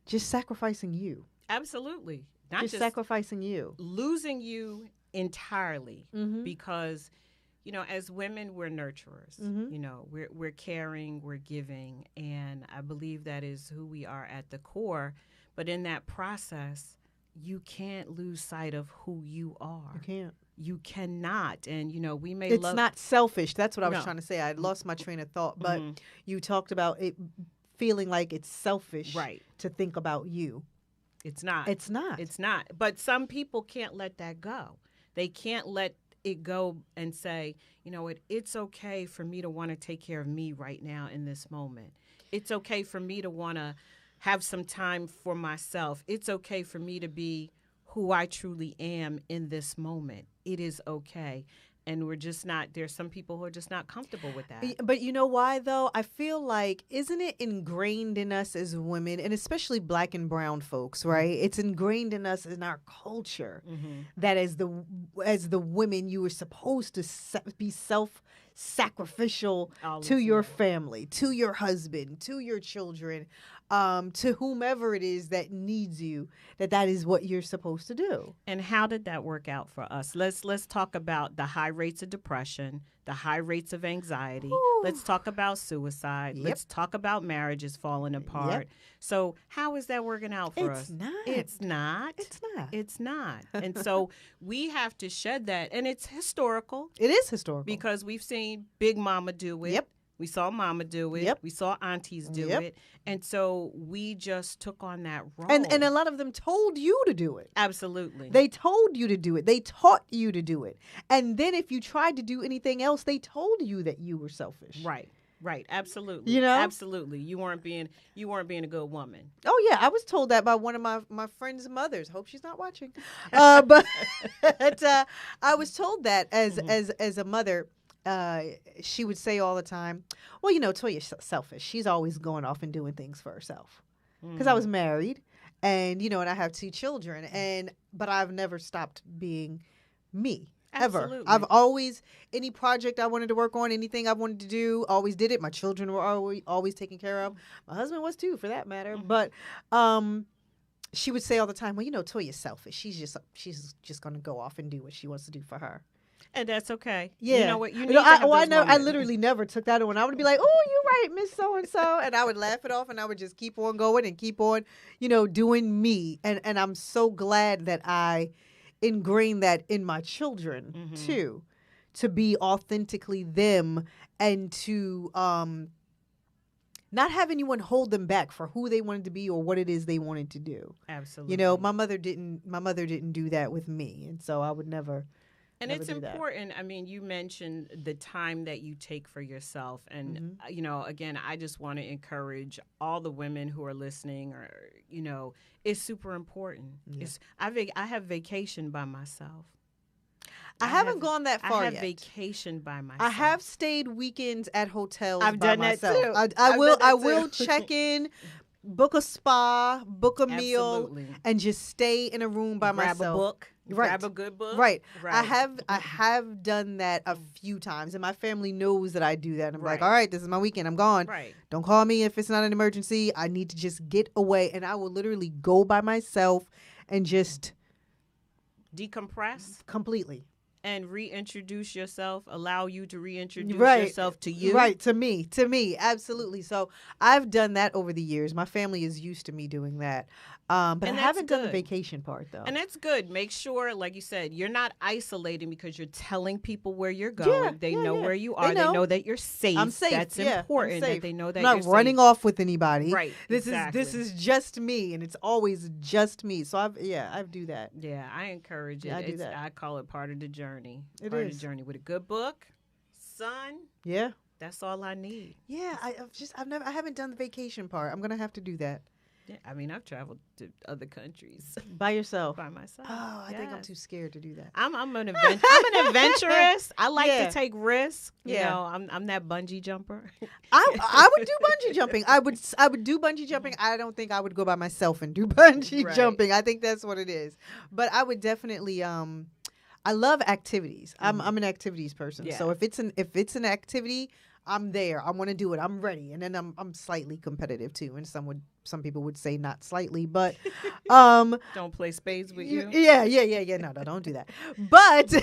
Speaker 13: just sacrificing you.
Speaker 14: Absolutely.
Speaker 13: Not just sacrificing you.
Speaker 14: Losing you entirely, because as women, we're nurturers. We're caring, we're giving, and I believe that is who we are at the core. But in that process, you can't lose sight of who you are.
Speaker 13: You can't.
Speaker 14: You cannot. And we may
Speaker 13: it's not selfish. That's what I was trying to say. I lost my train of thought, but you talked about it feeling like it's selfish to think about you.
Speaker 14: It's not.
Speaker 13: It's not.
Speaker 14: It's not. But some people can't let that go. They can't let it go and say, you know what, it's okay for me to want to take care of me right now in this moment. It's okay for me to want to have some time for myself. It's okay for me to be who I truly am in this moment. It is okay. And we're just not, there's some people who are just not comfortable with that.
Speaker 13: But you know why, though? I feel like, isn't it ingrained in us as women, and especially black and brown folks, right? It's ingrained in us in our culture that as the women, you were supposed to be self-sacrificial to your family, to your husband, to your children, to whomever it is that needs you, that is what you're supposed to do.
Speaker 14: And how did that work out for us? Let's talk about the high rates of depression, the high rates of anxiety. Ooh. Let's talk about suicide. Yep. Let's talk about marriages falling apart. Yep. So how is that working out for us? It's not. It's not. And so we have to shed that. And it's historical.
Speaker 13: It is historical.
Speaker 14: Because we've seen Big Mama do it.
Speaker 13: Yep.
Speaker 14: We saw Mama do it.
Speaker 13: Yep.
Speaker 14: We saw aunties do it. And so we just took on that role.
Speaker 13: And a lot of them told you to do it.
Speaker 14: Absolutely.
Speaker 13: They told you to do it. They taught you to do it. And then if you tried to do anything else, they told you that you were selfish.
Speaker 14: Right. Right. Absolutely.
Speaker 13: You know?
Speaker 14: Absolutely. You weren't being a good woman.
Speaker 13: Oh yeah, I was told that by one of my friend's mothers. Hope she's not watching. But I was told that as a mother. She would say all the time, well, you know, Toya's selfish. She's always going off and doing things for herself. Because I was married and, you know, and I have 2 children. But I've never stopped being me.
Speaker 14: Absolutely.
Speaker 13: Ever. I've always, any project I wanted to work on, anything I wanted to do, always did it. My children were always taken care of. My husband was too, for that matter. But she would say all the time, well, you know, Toya's selfish. She's just going to go off and do what she wants to do for her.
Speaker 14: And that's okay.
Speaker 13: Yeah.
Speaker 14: You know what? You need to have those moments.
Speaker 13: I literally never took that on. I would be like, oh, you're right, Miss So-and-so. And I would laugh it off and I would just keep on going and keep on, you know, doing me. And I'm so glad that I ingrained that in my children, too, to be authentically them and to not have anyone hold them back for who they wanted to be or what it is they wanted to do.
Speaker 14: Absolutely.
Speaker 13: You know, my mother didn't do that with me. And so I would never.
Speaker 14: And it's important. I mean, you mentioned the time that you take for yourself. And, you know, again, I just want to encourage all the women who are listening or, you know, it's super important. Yeah. I have vacation by myself.
Speaker 13: I haven't gone that far yet.
Speaker 14: I have vacation by myself.
Speaker 13: I have stayed weekends at hotels
Speaker 14: I've
Speaker 13: by
Speaker 14: done
Speaker 13: myself.
Speaker 14: That too.
Speaker 13: I will check in, book a spa, book a meal, and just stay in a room by myself.
Speaker 14: Grab a book.
Speaker 13: Right.
Speaker 14: Grab a good book.
Speaker 13: Right. I have done that a few times, and my family knows that I do that. I'm like, all right, this is my weekend. I'm gone.
Speaker 14: Right.
Speaker 13: Don't call me if it's not an emergency. I need to just get away, and I will literally go by myself and just
Speaker 14: decompress
Speaker 13: completely.
Speaker 14: And reintroduce yourself, allow you to reintroduce yourself to you.
Speaker 13: Right, to me, absolutely. So I've done that over the years. My family is used to me doing that. But I haven't done the vacation part, though.
Speaker 14: And that's good. Make sure, like you said, you're not isolating because you're telling people where you're going. They know where you are. They know that you're safe.
Speaker 13: I'm safe.
Speaker 14: That's important that they know that
Speaker 13: I'm
Speaker 14: you're
Speaker 13: not running
Speaker 14: safe.
Speaker 13: off with anybody.
Speaker 14: Right,
Speaker 13: This is just me, and it's always just me. So I do that.
Speaker 14: Yeah, I encourage it.
Speaker 13: I do that.
Speaker 14: I call it part of the journey.
Speaker 13: It
Speaker 14: part
Speaker 13: is.
Speaker 14: of the journey with a good book, sun.
Speaker 13: Yeah.
Speaker 14: That's all I need.
Speaker 13: Yeah, I haven't done the vacation part. I'm gonna have to do that.
Speaker 14: Yeah, I mean, I've traveled to other countries
Speaker 13: by yourself.
Speaker 14: By myself.
Speaker 13: Oh, I think I'm too scared to do that.
Speaker 14: I'm an adventurous. I like to take risks. You know, I'm that bungee jumper.
Speaker 13: I would do bungee jumping. I would do bungee jumping. I don't think I would go by myself and do bungee jumping. I think that's what it is. But I would definitely. I love activities. I'm an activities person. Yeah. So if it's an activity, I'm there. I want to do it. I'm ready. And then I'm slightly competitive too. And some people would say not slightly, but
Speaker 14: don't play spades with you.
Speaker 13: Yeah. No, don't do that. But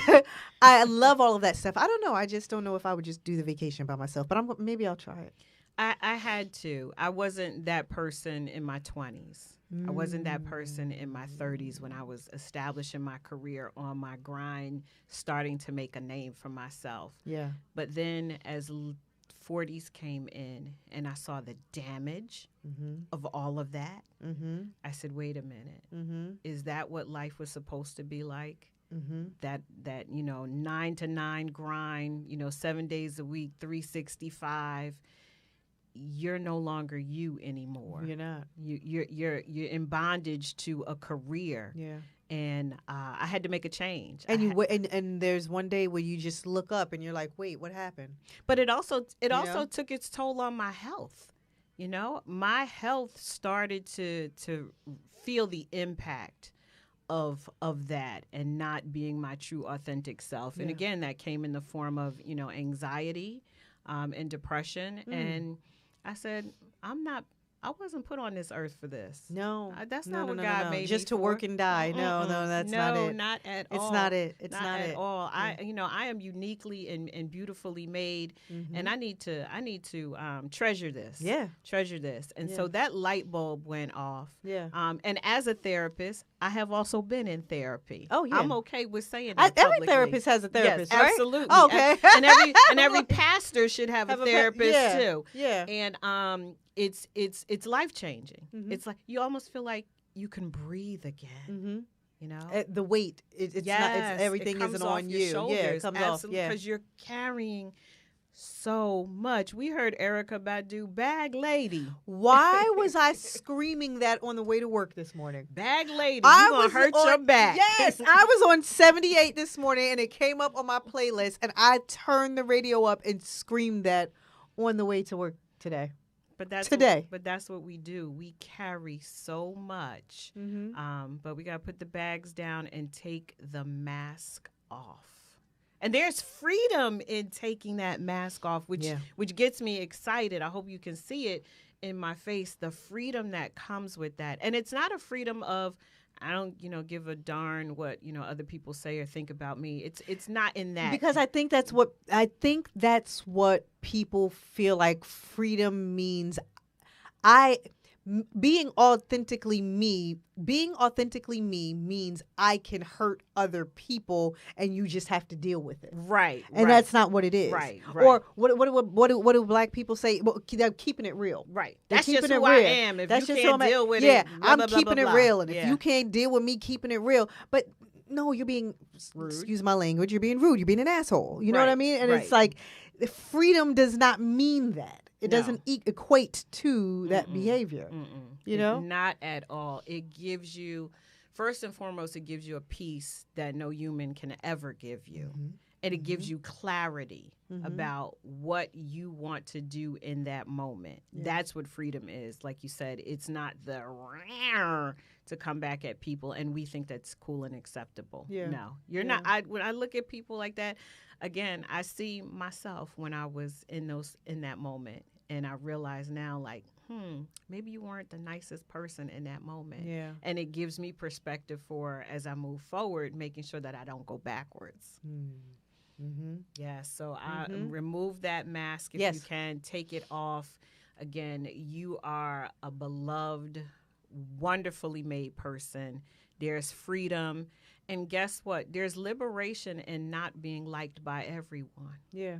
Speaker 13: I love all of that stuff. I don't know. I just don't know if I would just do the vacation by myself. But maybe I'll try it.
Speaker 14: I had to. I wasn't that person in my 20s. I wasn't that person in my 30s when I was establishing my career on my grind, starting to make a name for myself.
Speaker 13: Yeah.
Speaker 14: But then as 40s came in and I saw the damage of all of that, I said, wait a minute. Is that what life was supposed to be like? that 9 to 9 grind, 7 days a week, 365. You're no longer you anymore.
Speaker 13: You're not.
Speaker 14: You're in bondage to a career.
Speaker 13: Yeah.
Speaker 14: And I had to make a change.
Speaker 13: And and there's one day where you just look up and you're like, wait, what happened?
Speaker 14: But it also took its toll on my health. My health started to feel the impact of that and not being my true authentic self. And again, that came in the form of anxiety and depression. And I said, I wasn't put on this earth for this.
Speaker 13: No,
Speaker 14: that's not what God made me
Speaker 13: just to
Speaker 14: for.
Speaker 13: work and die. No, that's not it.
Speaker 14: No, not at all.
Speaker 13: It's not it. It's not
Speaker 14: at
Speaker 13: it.
Speaker 14: all. I am uniquely and beautifully made, and I need to treasure this.
Speaker 13: Yeah,
Speaker 14: treasure this. And so that light bulb went off.
Speaker 13: Yeah.
Speaker 14: And as a therapist, I have also been in therapy.
Speaker 13: Oh yeah.
Speaker 14: I'm okay with saying that.
Speaker 13: Every
Speaker 14: publicly.
Speaker 13: Therapist has a therapist,
Speaker 14: yes,
Speaker 13: right?
Speaker 14: Absolutely.
Speaker 13: Oh, okay.
Speaker 14: and every pastor should have a therapist too.
Speaker 13: Yeah.
Speaker 14: And it's life changing. It's like you almost feel like you can breathe again.
Speaker 13: The weight, it's not. It's everything isn't on you.
Speaker 14: Shoulders.
Speaker 13: Yeah, it comes off. Yeah,
Speaker 14: because you're carrying so much. We heard Erykah Badu, bag lady.
Speaker 13: Why was I screaming that on the way to work this morning?
Speaker 14: Bag lady, you're going to hurt your back.
Speaker 13: Yes, I was on 78 this morning and it came up on my playlist and I turned the radio up and screamed that on the way to work today.
Speaker 14: But that's
Speaker 13: today.
Speaker 14: But that's what we do. We carry so much. But we got to put the bags down and take the mask off. And there's freedom in taking that mask off, which gets me excited. I hope you can see it in my face, the freedom that comes with that. And it's not a freedom of, I don't, give a darn what, other people say or think about me. It's not in that.
Speaker 13: Because I think that's what people feel like freedom means. Being authentically me means I can hurt other people and you just have to deal with it.
Speaker 14: Right.
Speaker 13: And that's not what it is.
Speaker 14: Right.
Speaker 13: Or what do black people say? Well, they're keeping it real.
Speaker 14: Right.
Speaker 13: They're
Speaker 14: That's just
Speaker 13: keeping
Speaker 14: who
Speaker 13: it real.
Speaker 14: I am. If
Speaker 13: That's
Speaker 14: you
Speaker 13: just
Speaker 14: can't deal with it,
Speaker 13: yeah,
Speaker 14: blah,
Speaker 13: I'm
Speaker 14: blah, blah,
Speaker 13: keeping
Speaker 14: blah,
Speaker 13: it
Speaker 14: blah.
Speaker 13: real. And
Speaker 14: Yeah.
Speaker 13: if you can't deal with me keeping it real, but no, you're being
Speaker 14: rude.
Speaker 13: Excuse my language. You're being rude. You're being an asshole. You know what I mean? And
Speaker 14: right.
Speaker 13: it's like freedom does not mean that. It doesn't equate to that behavior. You know?
Speaker 14: Not at all. It gives you, first and foremost, it gives you a peace that no human can ever give you. And it gives you clarity about what you want to do in that moment. That's what freedom is. Like you said, it's not the to come back at people and we think that's cool and acceptable. No, you're not. When I look at people like that, again, I see myself when I was in that moment. And I realize now, like, maybe you weren't the nicest person in that moment.
Speaker 13: Yeah.
Speaker 14: And it gives me perspective for, as I move forward, making sure that I don't go backwards. Yeah, so I remove that mask if you can. Take it off. Again, you are a beloved, wonderfully made person. There's freedom. And guess what? There's liberation in not being liked by everyone.
Speaker 13: Yeah.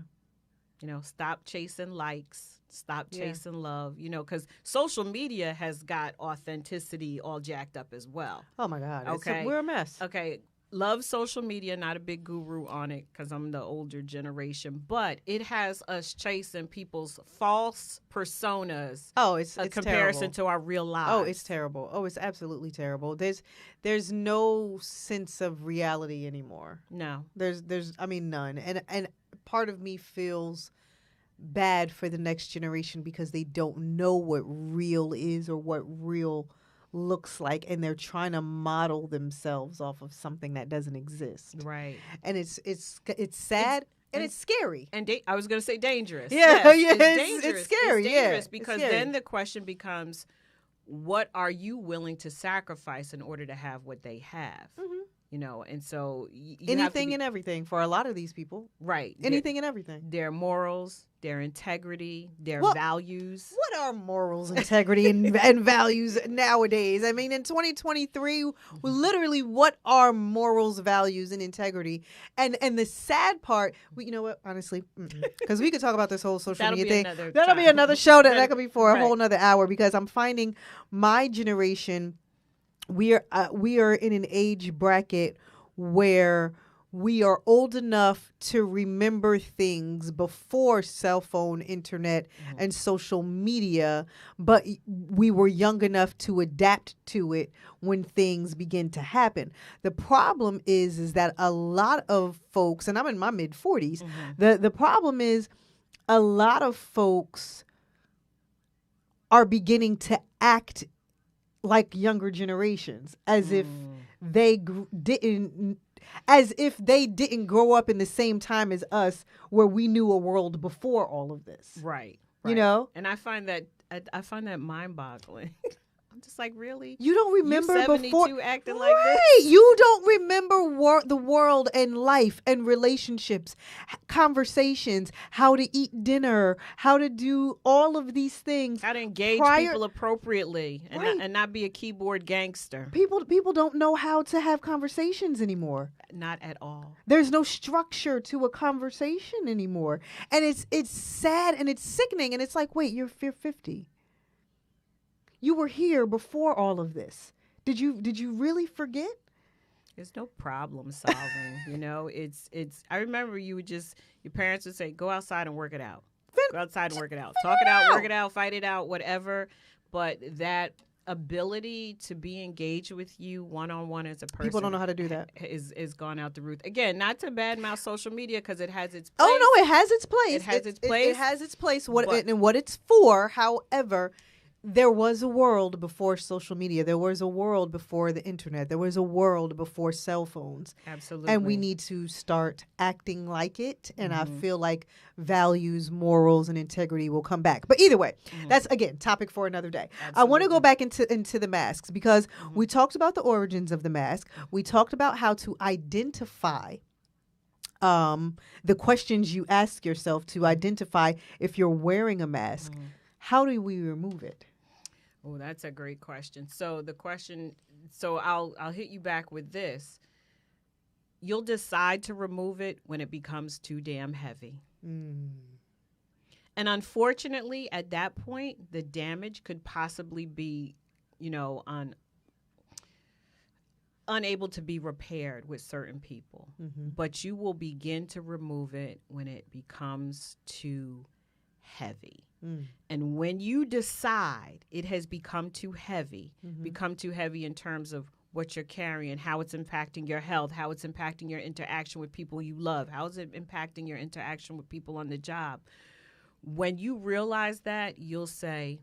Speaker 14: Stop chasing likes, stop chasing love, because social media has got authenticity all jacked up as well.
Speaker 13: Oh, my God.
Speaker 14: Okay.
Speaker 13: We're a mess.
Speaker 14: Okay. Love social media, not a big guru on it because I'm the older generation, but it has us chasing people's false personas.
Speaker 13: Oh, it's
Speaker 14: comparison
Speaker 13: terrible.
Speaker 14: to our real lives.
Speaker 13: Oh, it's terrible. Oh, it's absolutely terrible. There's no sense of reality anymore.
Speaker 14: No.
Speaker 13: There's none. And part of me feels bad for the next generation because they don't know what real is or what real looks like, and they're trying to model themselves off of something that doesn't exist.
Speaker 14: Right.
Speaker 13: And it's sad and it's scary.
Speaker 14: And I was going to say dangerous.
Speaker 13: Yeah,
Speaker 14: yes,
Speaker 13: it's scary.
Speaker 14: It's dangerous
Speaker 13: because
Speaker 14: then the question becomes, what are you willing to sacrifice in order to have what they have? And so you
Speaker 13: anything and everything for a lot of these people.
Speaker 14: Right.
Speaker 13: Anything and everything.
Speaker 14: Their morals, their integrity, their values.
Speaker 13: What are morals, integrity, and values nowadays? I mean, in 2023, literally, what are morals, values, and integrity? And the sad part, you know what? Honestly, because we could talk about this whole social media thing. That'll be another show that could be for a whole nother hour. Because I'm finding my generation. We are in an age bracket where we are old enough to remember things before cell phone, internet, and social media, but we were young enough to adapt to it when things begin to happen. The problem is that a lot of folks, and I'm in my mid 40s, the problem is a lot of folks are beginning to act like younger generations, as if they didn't grow up in the same time as us, where we knew a world before all of this.
Speaker 14: Right.
Speaker 13: You know?
Speaker 14: And I find that mind-boggling. I'm just like, really?
Speaker 13: You don't remember
Speaker 14: you 72
Speaker 13: before
Speaker 14: acting like this?
Speaker 13: You don't remember the world and life and relationships, conversations, how to eat dinner, how to do all of these things,
Speaker 14: how to engage people appropriately and not be a keyboard gangster.
Speaker 13: People don't know how to have conversations anymore.
Speaker 14: Not at all.
Speaker 13: There's no structure to a conversation anymore, and it's sad and it's sickening. And it's like, wait, you're 50. You were here before all of this. Did you really forget?
Speaker 14: There's no problem solving. You know, it's. I remember your parents would say, "Go outside and work it out. Go outside and work it out. Talk it out, work it out, fight it out, whatever." But that ability to be engaged with you one-on-one as a person,
Speaker 13: people don't know how to do that.
Speaker 14: Is gone out the roof. Again, not to badmouth social media, because it has its place.
Speaker 13: Oh no, it has its place.
Speaker 14: It has its place.
Speaker 13: It has its place. What it's for. However, there was a world before social media. There was a world before the internet. There was a world before cell phones.
Speaker 14: Absolutely.
Speaker 13: And we need to start acting like it. And I feel like values, morals, and integrity will come back. But either way, that's, again, topic for another day. Absolutely. I want to go back into the masks, because we talked about the origins of the mask. We talked about how to identify the questions you ask yourself to identify if you're wearing a mask. How do we remove it?
Speaker 14: Oh, that's a great question. So I'll hit you back with this. You'll decide to remove it when it becomes too damn heavy. And unfortunately, at that point, the damage could possibly be, unable to be repaired with certain people. But you will begin to remove it when it becomes too heavy. And when you decide it has become too heavy in terms of what you're carrying, how it's impacting your health, how it's impacting your interaction with people you love, how is it impacting your interaction with people on the job, when you realize that, you'll say,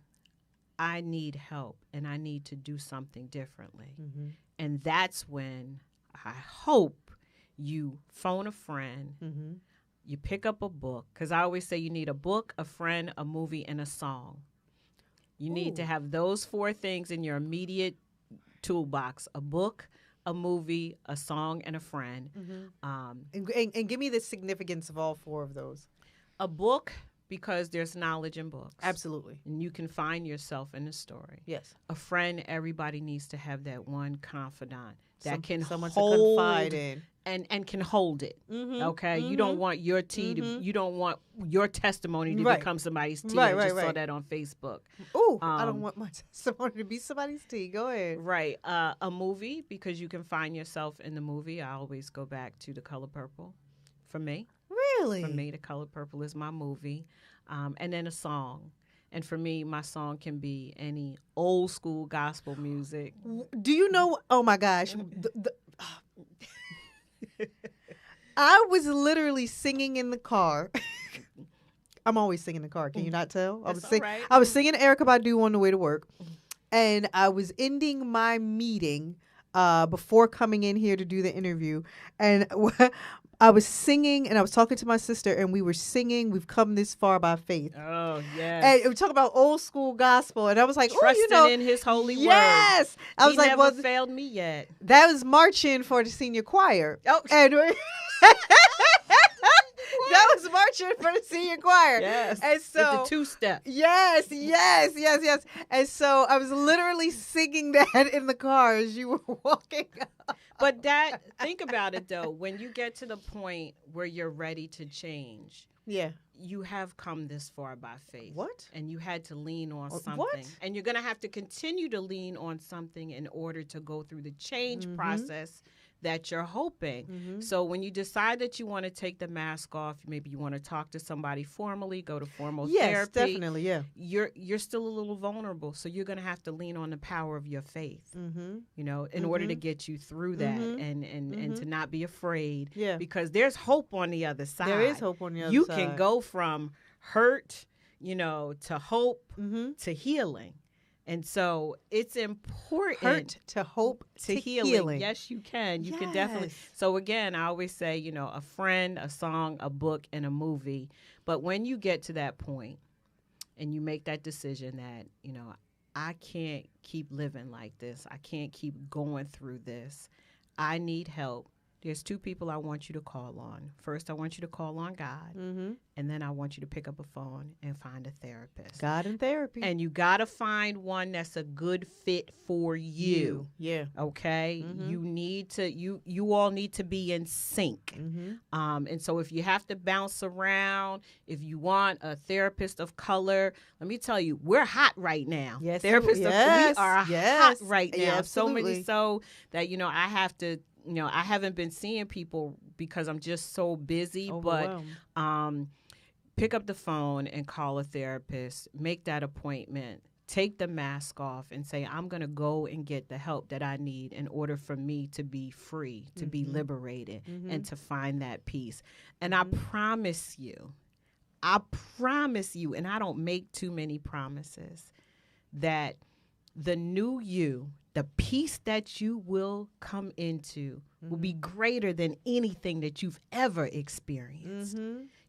Speaker 14: I need help and I need to do something differently. And that's when I hope you phone a friend, you pick up a book, because I always say you need a book, a friend, a movie, and a song. You need to have those 4 things in your immediate toolbox: a book, a movie, a song, and a friend.
Speaker 13: And give me the significance of all 4 of those.
Speaker 14: A book, because there's knowledge in books.
Speaker 13: Absolutely.
Speaker 14: And you can find yourself in the story.
Speaker 13: Yes.
Speaker 14: A friend, everybody needs to have that one confidant that can
Speaker 13: someone
Speaker 14: hold
Speaker 13: to confide in.
Speaker 14: And can hold it. Okay? You don't want your tea you don't want your testimony to become somebody's tea. I just saw that on Facebook.
Speaker 13: Ooh, I don't want my testimony to be somebody's tea. Go ahead.
Speaker 14: Right. A movie, because you can find yourself in the movie. I always go back to The Color Purple for me.
Speaker 13: Really?
Speaker 14: For me, The Color Purple is my movie. And then a song. And for me, my song can be any old school gospel music.
Speaker 13: Do you know? Oh my gosh. I was literally singing in the car. I'm always singing in the car. Can you not tell? I was singing Erykah Badu on the way to work. And I was ending my meeting before coming in here to do the interview. And I was singing, and I was talking to my sister, and we were singing "We've Come This Far by Faith."
Speaker 14: Oh, yes.
Speaker 13: And we talk about old school gospel, and I was like,
Speaker 14: trusting in His holy word.
Speaker 13: Yes, I was
Speaker 14: he
Speaker 13: like,
Speaker 14: never
Speaker 13: well,
Speaker 14: failed me yet.
Speaker 13: That was marching for the senior choir.
Speaker 14: Oh,
Speaker 13: and that was marching for the senior choir.
Speaker 14: Yes,
Speaker 13: and so
Speaker 14: with the 2-step.
Speaker 13: Yes. And so I was literally singing that in the car as you were walking up.
Speaker 14: But think about it though. When you get to the point where you're ready to change, you have come this far by faith.
Speaker 13: What?
Speaker 14: And you had to lean on something.
Speaker 13: What?
Speaker 14: And you're going to have to continue to lean on something in order to go through the change process that you're hoping. So when you decide that you want to take the mask off, maybe you want to talk to somebody formally, go to formal therapy.
Speaker 13: Yes, definitely, yeah.
Speaker 14: You're still a little vulnerable, so you're going to have to lean on the power of your faith, you know, in order to get you through that and to not be afraid.
Speaker 13: Yeah.
Speaker 14: Because there's hope on the other side.
Speaker 13: There is hope on the other
Speaker 14: you
Speaker 13: side.
Speaker 14: You can go from hurt, you know, to hope, to healing. And so it's important.
Speaker 13: Hurt to hope to healing.
Speaker 14: Yes, you can. You can definitely. So again, I always say, you know, a friend, a song, a book, and a movie. But when you get to that point and you make that decision that, you know, I can't keep living like this. I can't keep going through this. I need help. There's two people I want you to call on. First, I want you to call on God, and then I want you to pick up a phone and find a therapist.
Speaker 13: God and therapy.
Speaker 14: And you got to find one that's a good fit for you.
Speaker 13: Yeah.
Speaker 14: Okay? You need to, you all need to be in sync. And so if you have to bounce around, if you want a therapist of color, let me tell you, we're hot right now.
Speaker 13: Yes.
Speaker 14: Therapists we are hot right now.
Speaker 13: Yeah,
Speaker 14: so many so that, you know, I have to, you know, I haven't been seeing people because I'm just so busy, but pick up the phone and call a therapist, make that appointment, take the mask off and say, I'm going to go and get the help that I need in order for me to be free, to be liberated, and to find that peace. And I promise you, and I don't make too many promises, that the new you, the peace that you will come into will be greater than anything that you've ever experienced.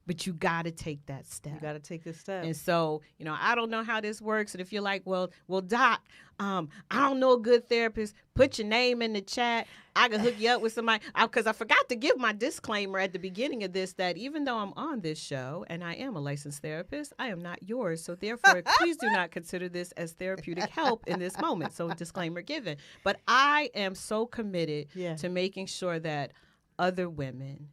Speaker 14: But you got to take that step.
Speaker 13: You got to take this step.
Speaker 14: And so, you know, I don't know how this works. And if you're like, well, Doc, I don't know a good therapist, put your name in the chat. I can hook you up with somebody. Because I forgot to give my disclaimer at the beginning of this that even though I'm on this show and I am a licensed therapist, I am not yours. So therefore, please do not consider this as therapeutic help in this moment. So disclaimer given. But I am so committed to making sure that other women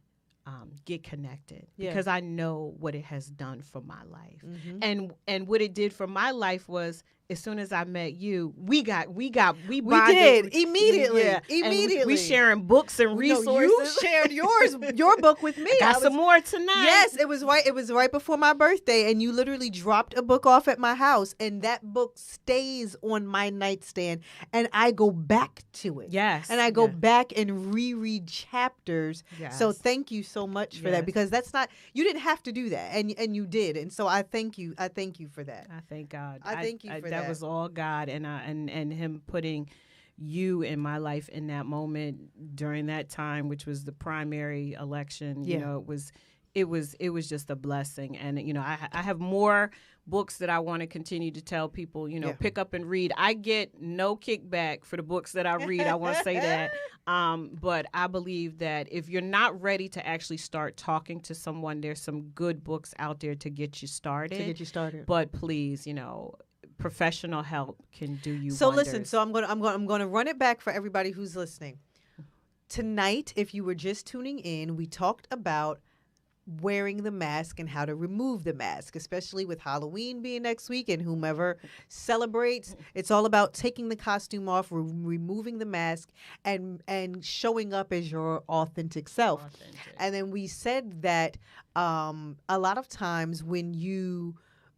Speaker 14: get connected because I know what it has done for my life. And what it did for my life was as soon as I met you, we bonded
Speaker 13: immediately.
Speaker 14: Immediately. We sharing books and resources.
Speaker 13: No, you shared your book with me.
Speaker 14: Got some more tonight.
Speaker 13: Yes, it was right before my birthday, and you literally dropped a book off at my house, and that book stays on my nightstand, and I go back to it.
Speaker 14: Yes.
Speaker 13: And I go back and reread chapters.
Speaker 14: Yes.
Speaker 13: So thank you so much for that, because you didn't have to do that, and you did. And so I thank you. I thank you for that.
Speaker 14: I thank God.
Speaker 13: I thank you for that.
Speaker 14: That was all God, and Him putting you in my life in that moment during that time, which was the primary election. You know, it was just a blessing. And you know, I have more books that I want to continue to tell people, you know, pick up and read. I get no kickback for the books that I read. I want to say that. But I believe that if you're not ready to actually start talking to someone, there's some good books out there to get you started. But please, you know, professional help can do you wonders.
Speaker 13: Listen, so I'm gonna run it back for everybody who's listening. Tonight, if you were just tuning in, we talked about wearing the mask and how to remove the mask, especially with Halloween being next week and whomever celebrates. It's all about taking the costume off, removing the mask, and showing up as your authentic self. And then we said that a lot of times when you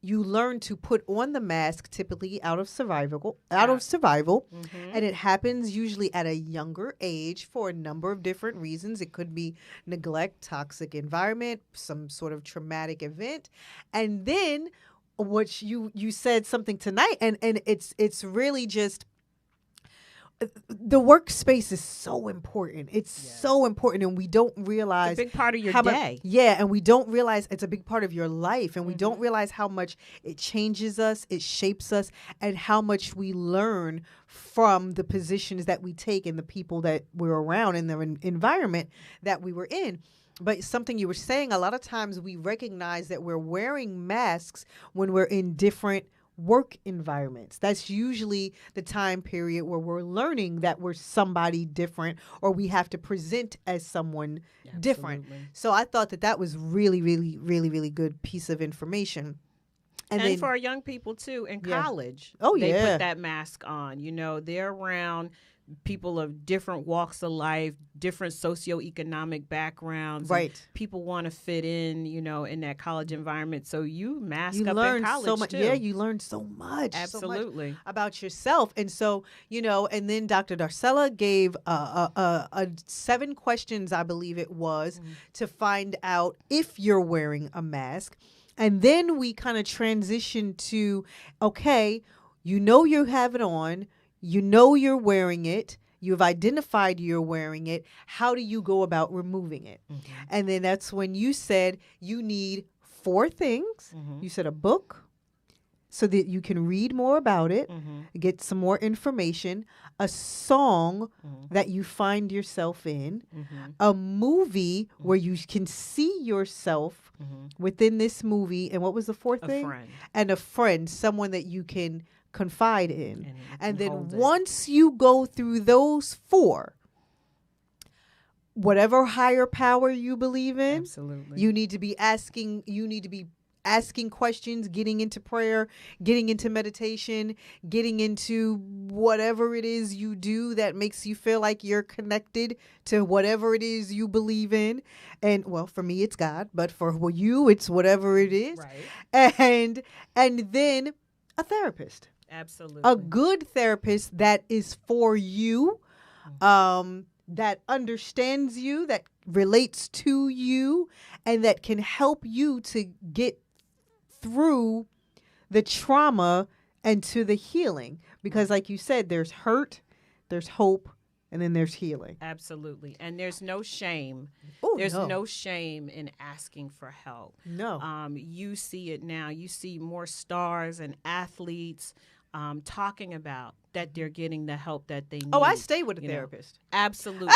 Speaker 13: learn to put on the mask, typically out of survival, and it happens usually at a younger age for a number of different reasons. It could be neglect, toxic environment, some sort of traumatic event, and then what you said something tonight, and it's really just. The workspace is so important. It's so important, and we don't realize
Speaker 14: it's a big part of your day.
Speaker 13: And we don't realize it's a big part of your life, and we don't realize how much it changes us, it shapes us, and how much we learn from the positions that we take and the people that we're around and the environment that we were in. But something you were saying, a lot of times we recognize that we're wearing masks when we're in different work environments. That's usually the time period where we're learning that we're somebody different, or we have to present as someone different. So I thought that was really, really, really, really good piece of information. And then,
Speaker 14: for our young people too in college,
Speaker 13: they
Speaker 14: put that mask on. You know, they're around people of different walks of life, different socioeconomic backgrounds.
Speaker 13: Right.
Speaker 14: People want to fit in, in that college environment. So you mask up
Speaker 13: learn
Speaker 14: in college
Speaker 13: so much.
Speaker 14: too.
Speaker 13: Yeah, you learn so much.
Speaker 14: Absolutely.
Speaker 13: So much about yourself. And so, and then Dr. Darcella gave 7 questions, I believe it was, to find out if you're wearing a mask. And then we kind of transitioned to, okay, you have it on, you're wearing it, you've identified you're wearing it. How do you go about removing it? And then that's when you said you need 4 things. You said a book so that you can read more about it, get some more information, a song that you find yourself in, a movie where you can see yourself within this movie. And what was the 4th thing?
Speaker 14: Friend.
Speaker 13: And a friend, someone that you can confide in. And then once you go through those 4, whatever higher power you believe in,
Speaker 14: absolutely,
Speaker 13: you need to be asking questions, getting into prayer, getting into meditation, getting into whatever it is you do that makes you feel like you're connected to whatever it is you believe in. And well, for me, it's God, but for you, it's whatever it is.
Speaker 14: Right.
Speaker 13: And then a therapist.
Speaker 14: Absolutely.
Speaker 13: A good therapist that is for you, that understands you, that relates to you, and that can help you to get through the trauma and to the healing. Because like you said, there's hurt, there's hope, and then there's healing.
Speaker 14: Absolutely. And there's no shame.
Speaker 13: Ooh,
Speaker 14: there's no shame in asking for help.
Speaker 13: No.
Speaker 14: You see it now. You see more stars and athletes talking about that they're getting the help that they need.
Speaker 13: Oh, I stay with a therapist.
Speaker 14: Absolutely.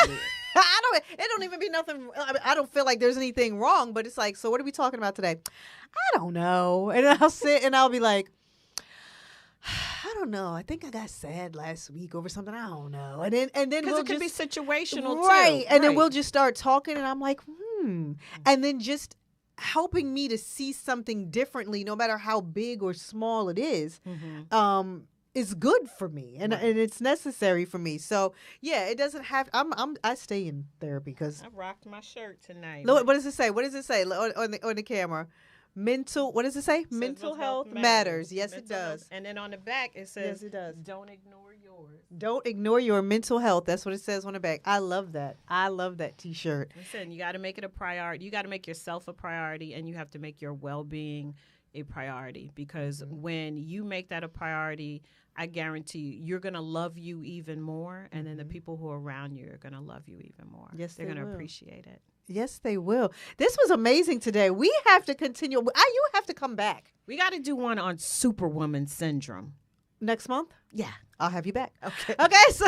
Speaker 13: It don't even be nothing. I don't feel like there's anything wrong, but it's like, so what are we talking about today? I don't know. And I'll sit and I'll be like, I don't know. I think I got sad last week over something. I don't know. And then
Speaker 14: because it could be situational too.
Speaker 13: Right. And then we'll just start talking and I'm like, And then just helping me to see something differently, no matter how big or small it is, is good for me, and it's necessary for me. So yeah, it doesn't have. I stay in therapy because
Speaker 14: I rocked my shirt tonight.
Speaker 13: What does it say? What does it say on the camera? Mental. What does it say? Mental health matters. Yes, it does.
Speaker 14: And then on the back it says,
Speaker 13: "Yes, it does.
Speaker 14: Don't ignore yours.
Speaker 13: Don't ignore your mental health." That's what it says on the back. I love that. I love that T-shirt.
Speaker 14: Listen, you got to make it a priority. You got to make yourself a priority, and you have to make your well-being a priority. Because when you make that a priority, I guarantee you're going to love you even more. And then the people who are around you are going to love you even more.
Speaker 13: Yes,
Speaker 14: they're going to appreciate it.
Speaker 13: Yes, they will. This was amazing today. We have to continue. You have to come back.
Speaker 14: We got to do one on Superwoman syndrome.
Speaker 13: Next month?
Speaker 14: Yeah.
Speaker 13: I'll have you back.
Speaker 14: Okay.
Speaker 13: Okay, so.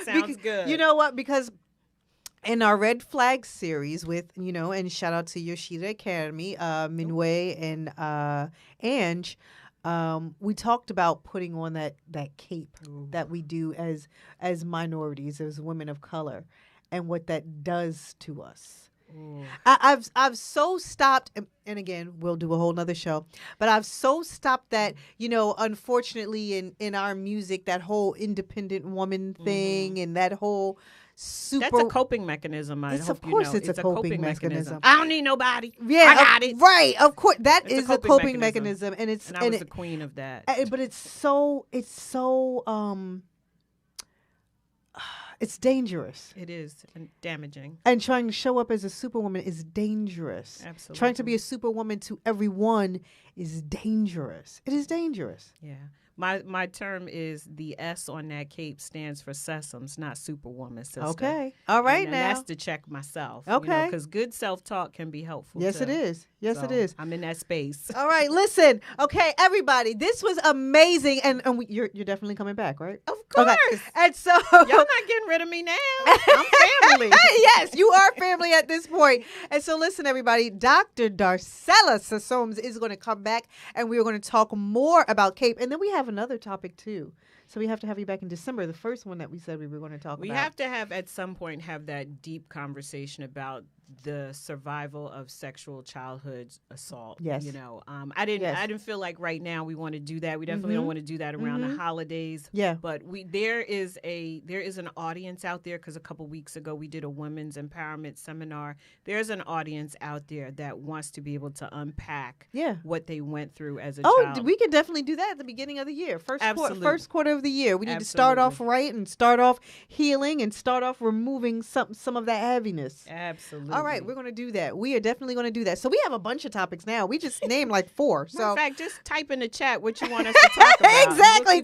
Speaker 14: Sounds good.
Speaker 13: You know what? Because in our Red Flag series with, and shout out to Yoshida Academy, Minwei and Ange, we talked about putting on that cape that we do as minorities, as women of color, and what that does to us. I've so stopped, and again, we'll do a whole nother show, but I've so stopped that, unfortunately in our music, that whole independent woman thing and that whole super.
Speaker 14: That's a coping mechanism.
Speaker 13: Of course, it's a coping mechanism.
Speaker 14: I don't need nobody.
Speaker 13: Yeah,
Speaker 14: I got it.
Speaker 13: Right. Of course, that is a coping mechanism, and
Speaker 14: I was the queen of that.
Speaker 13: But it's so it's dangerous.
Speaker 14: It is damaging.
Speaker 13: And trying to show up as a superwoman is dangerous.
Speaker 14: Absolutely.
Speaker 13: Trying to be a superwoman to everyone is dangerous. It is dangerous.
Speaker 14: Yeah. My term is the S on that cape stands for Sessomes, not Superwoman, sister.
Speaker 13: Okay. All right,
Speaker 14: and
Speaker 13: now.
Speaker 14: That's to check myself.
Speaker 13: Okay.
Speaker 14: Because good self-talk can be helpful,
Speaker 13: Yes,
Speaker 14: too.
Speaker 13: it is. Yes,
Speaker 14: So
Speaker 13: it is.
Speaker 14: I'm in that space.
Speaker 13: All right, listen. Okay, everybody, this was amazing. And you're definitely coming back, right?
Speaker 14: Of course.
Speaker 13: Okay. And so.
Speaker 14: Y'all not getting rid of me now. I'm family.
Speaker 13: Yes, you are family at this point. And so listen, everybody, Dr. Darcella Sessomes is going to come back, and we are going to talk more about CAPE. And then we have another topic, too. So we have to have you back in December, the first one that we said we were going to talk about.
Speaker 14: We have to have, at some point, have that deep conversation about the survival of sexual childhood assault.
Speaker 13: Yes.
Speaker 14: I didn't feel like right now we want to do that. We definitely don't want to do that around the holidays.
Speaker 13: Yeah.
Speaker 14: But there is an audience out there, because a couple weeks ago we did a women's empowerment seminar. There's an audience out there that wants to be able to unpack what they went through as a child.
Speaker 13: We can definitely do that at the beginning of the year. First quarter of the year. We need to
Speaker 14: Absolutely.
Speaker 13: start off right and start off healing and start off removing some of that heaviness.
Speaker 14: Absolutely.
Speaker 13: All right, we're going to do that. We are definitely going to do that. So we have a bunch of topics now. We just named like 4. So
Speaker 14: in fact, just type in the chat what you want us to talk about.
Speaker 13: Exactly.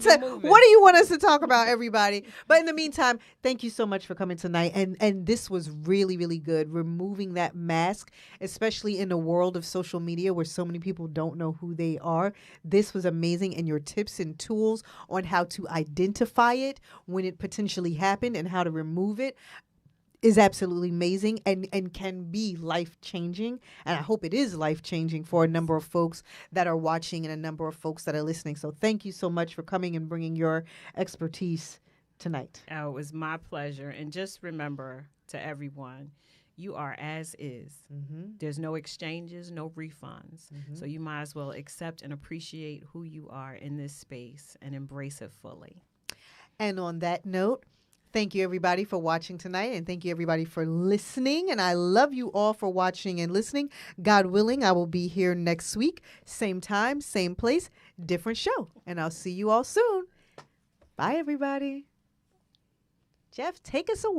Speaker 13: What do you want us to talk about, everybody? But in the meantime, thank you so much for coming tonight. And this was really, really good. Removing that mask, especially in the world of social media where so many people don't know who they are. This was amazing. And your tips and tools on how to identify it when it potentially happened and how to remove it is absolutely amazing and can be life-changing. And I hope it is life-changing for a number of folks that are watching and a number of folks that are listening. So thank you so much for coming and bringing your expertise tonight.
Speaker 14: Oh, it was my pleasure. And just remember, to everyone, you are as is. There's no exchanges, no refunds. So you might as well accept and appreciate who you are in this space and embrace it fully.
Speaker 13: And on that note, thank you, everybody, for watching tonight, and thank you, everybody, for listening. And I love you all for watching and listening. God willing, I will be here next week. Same time, same place, different show. And I'll see you all soon. Bye, everybody. Jeff, take us away.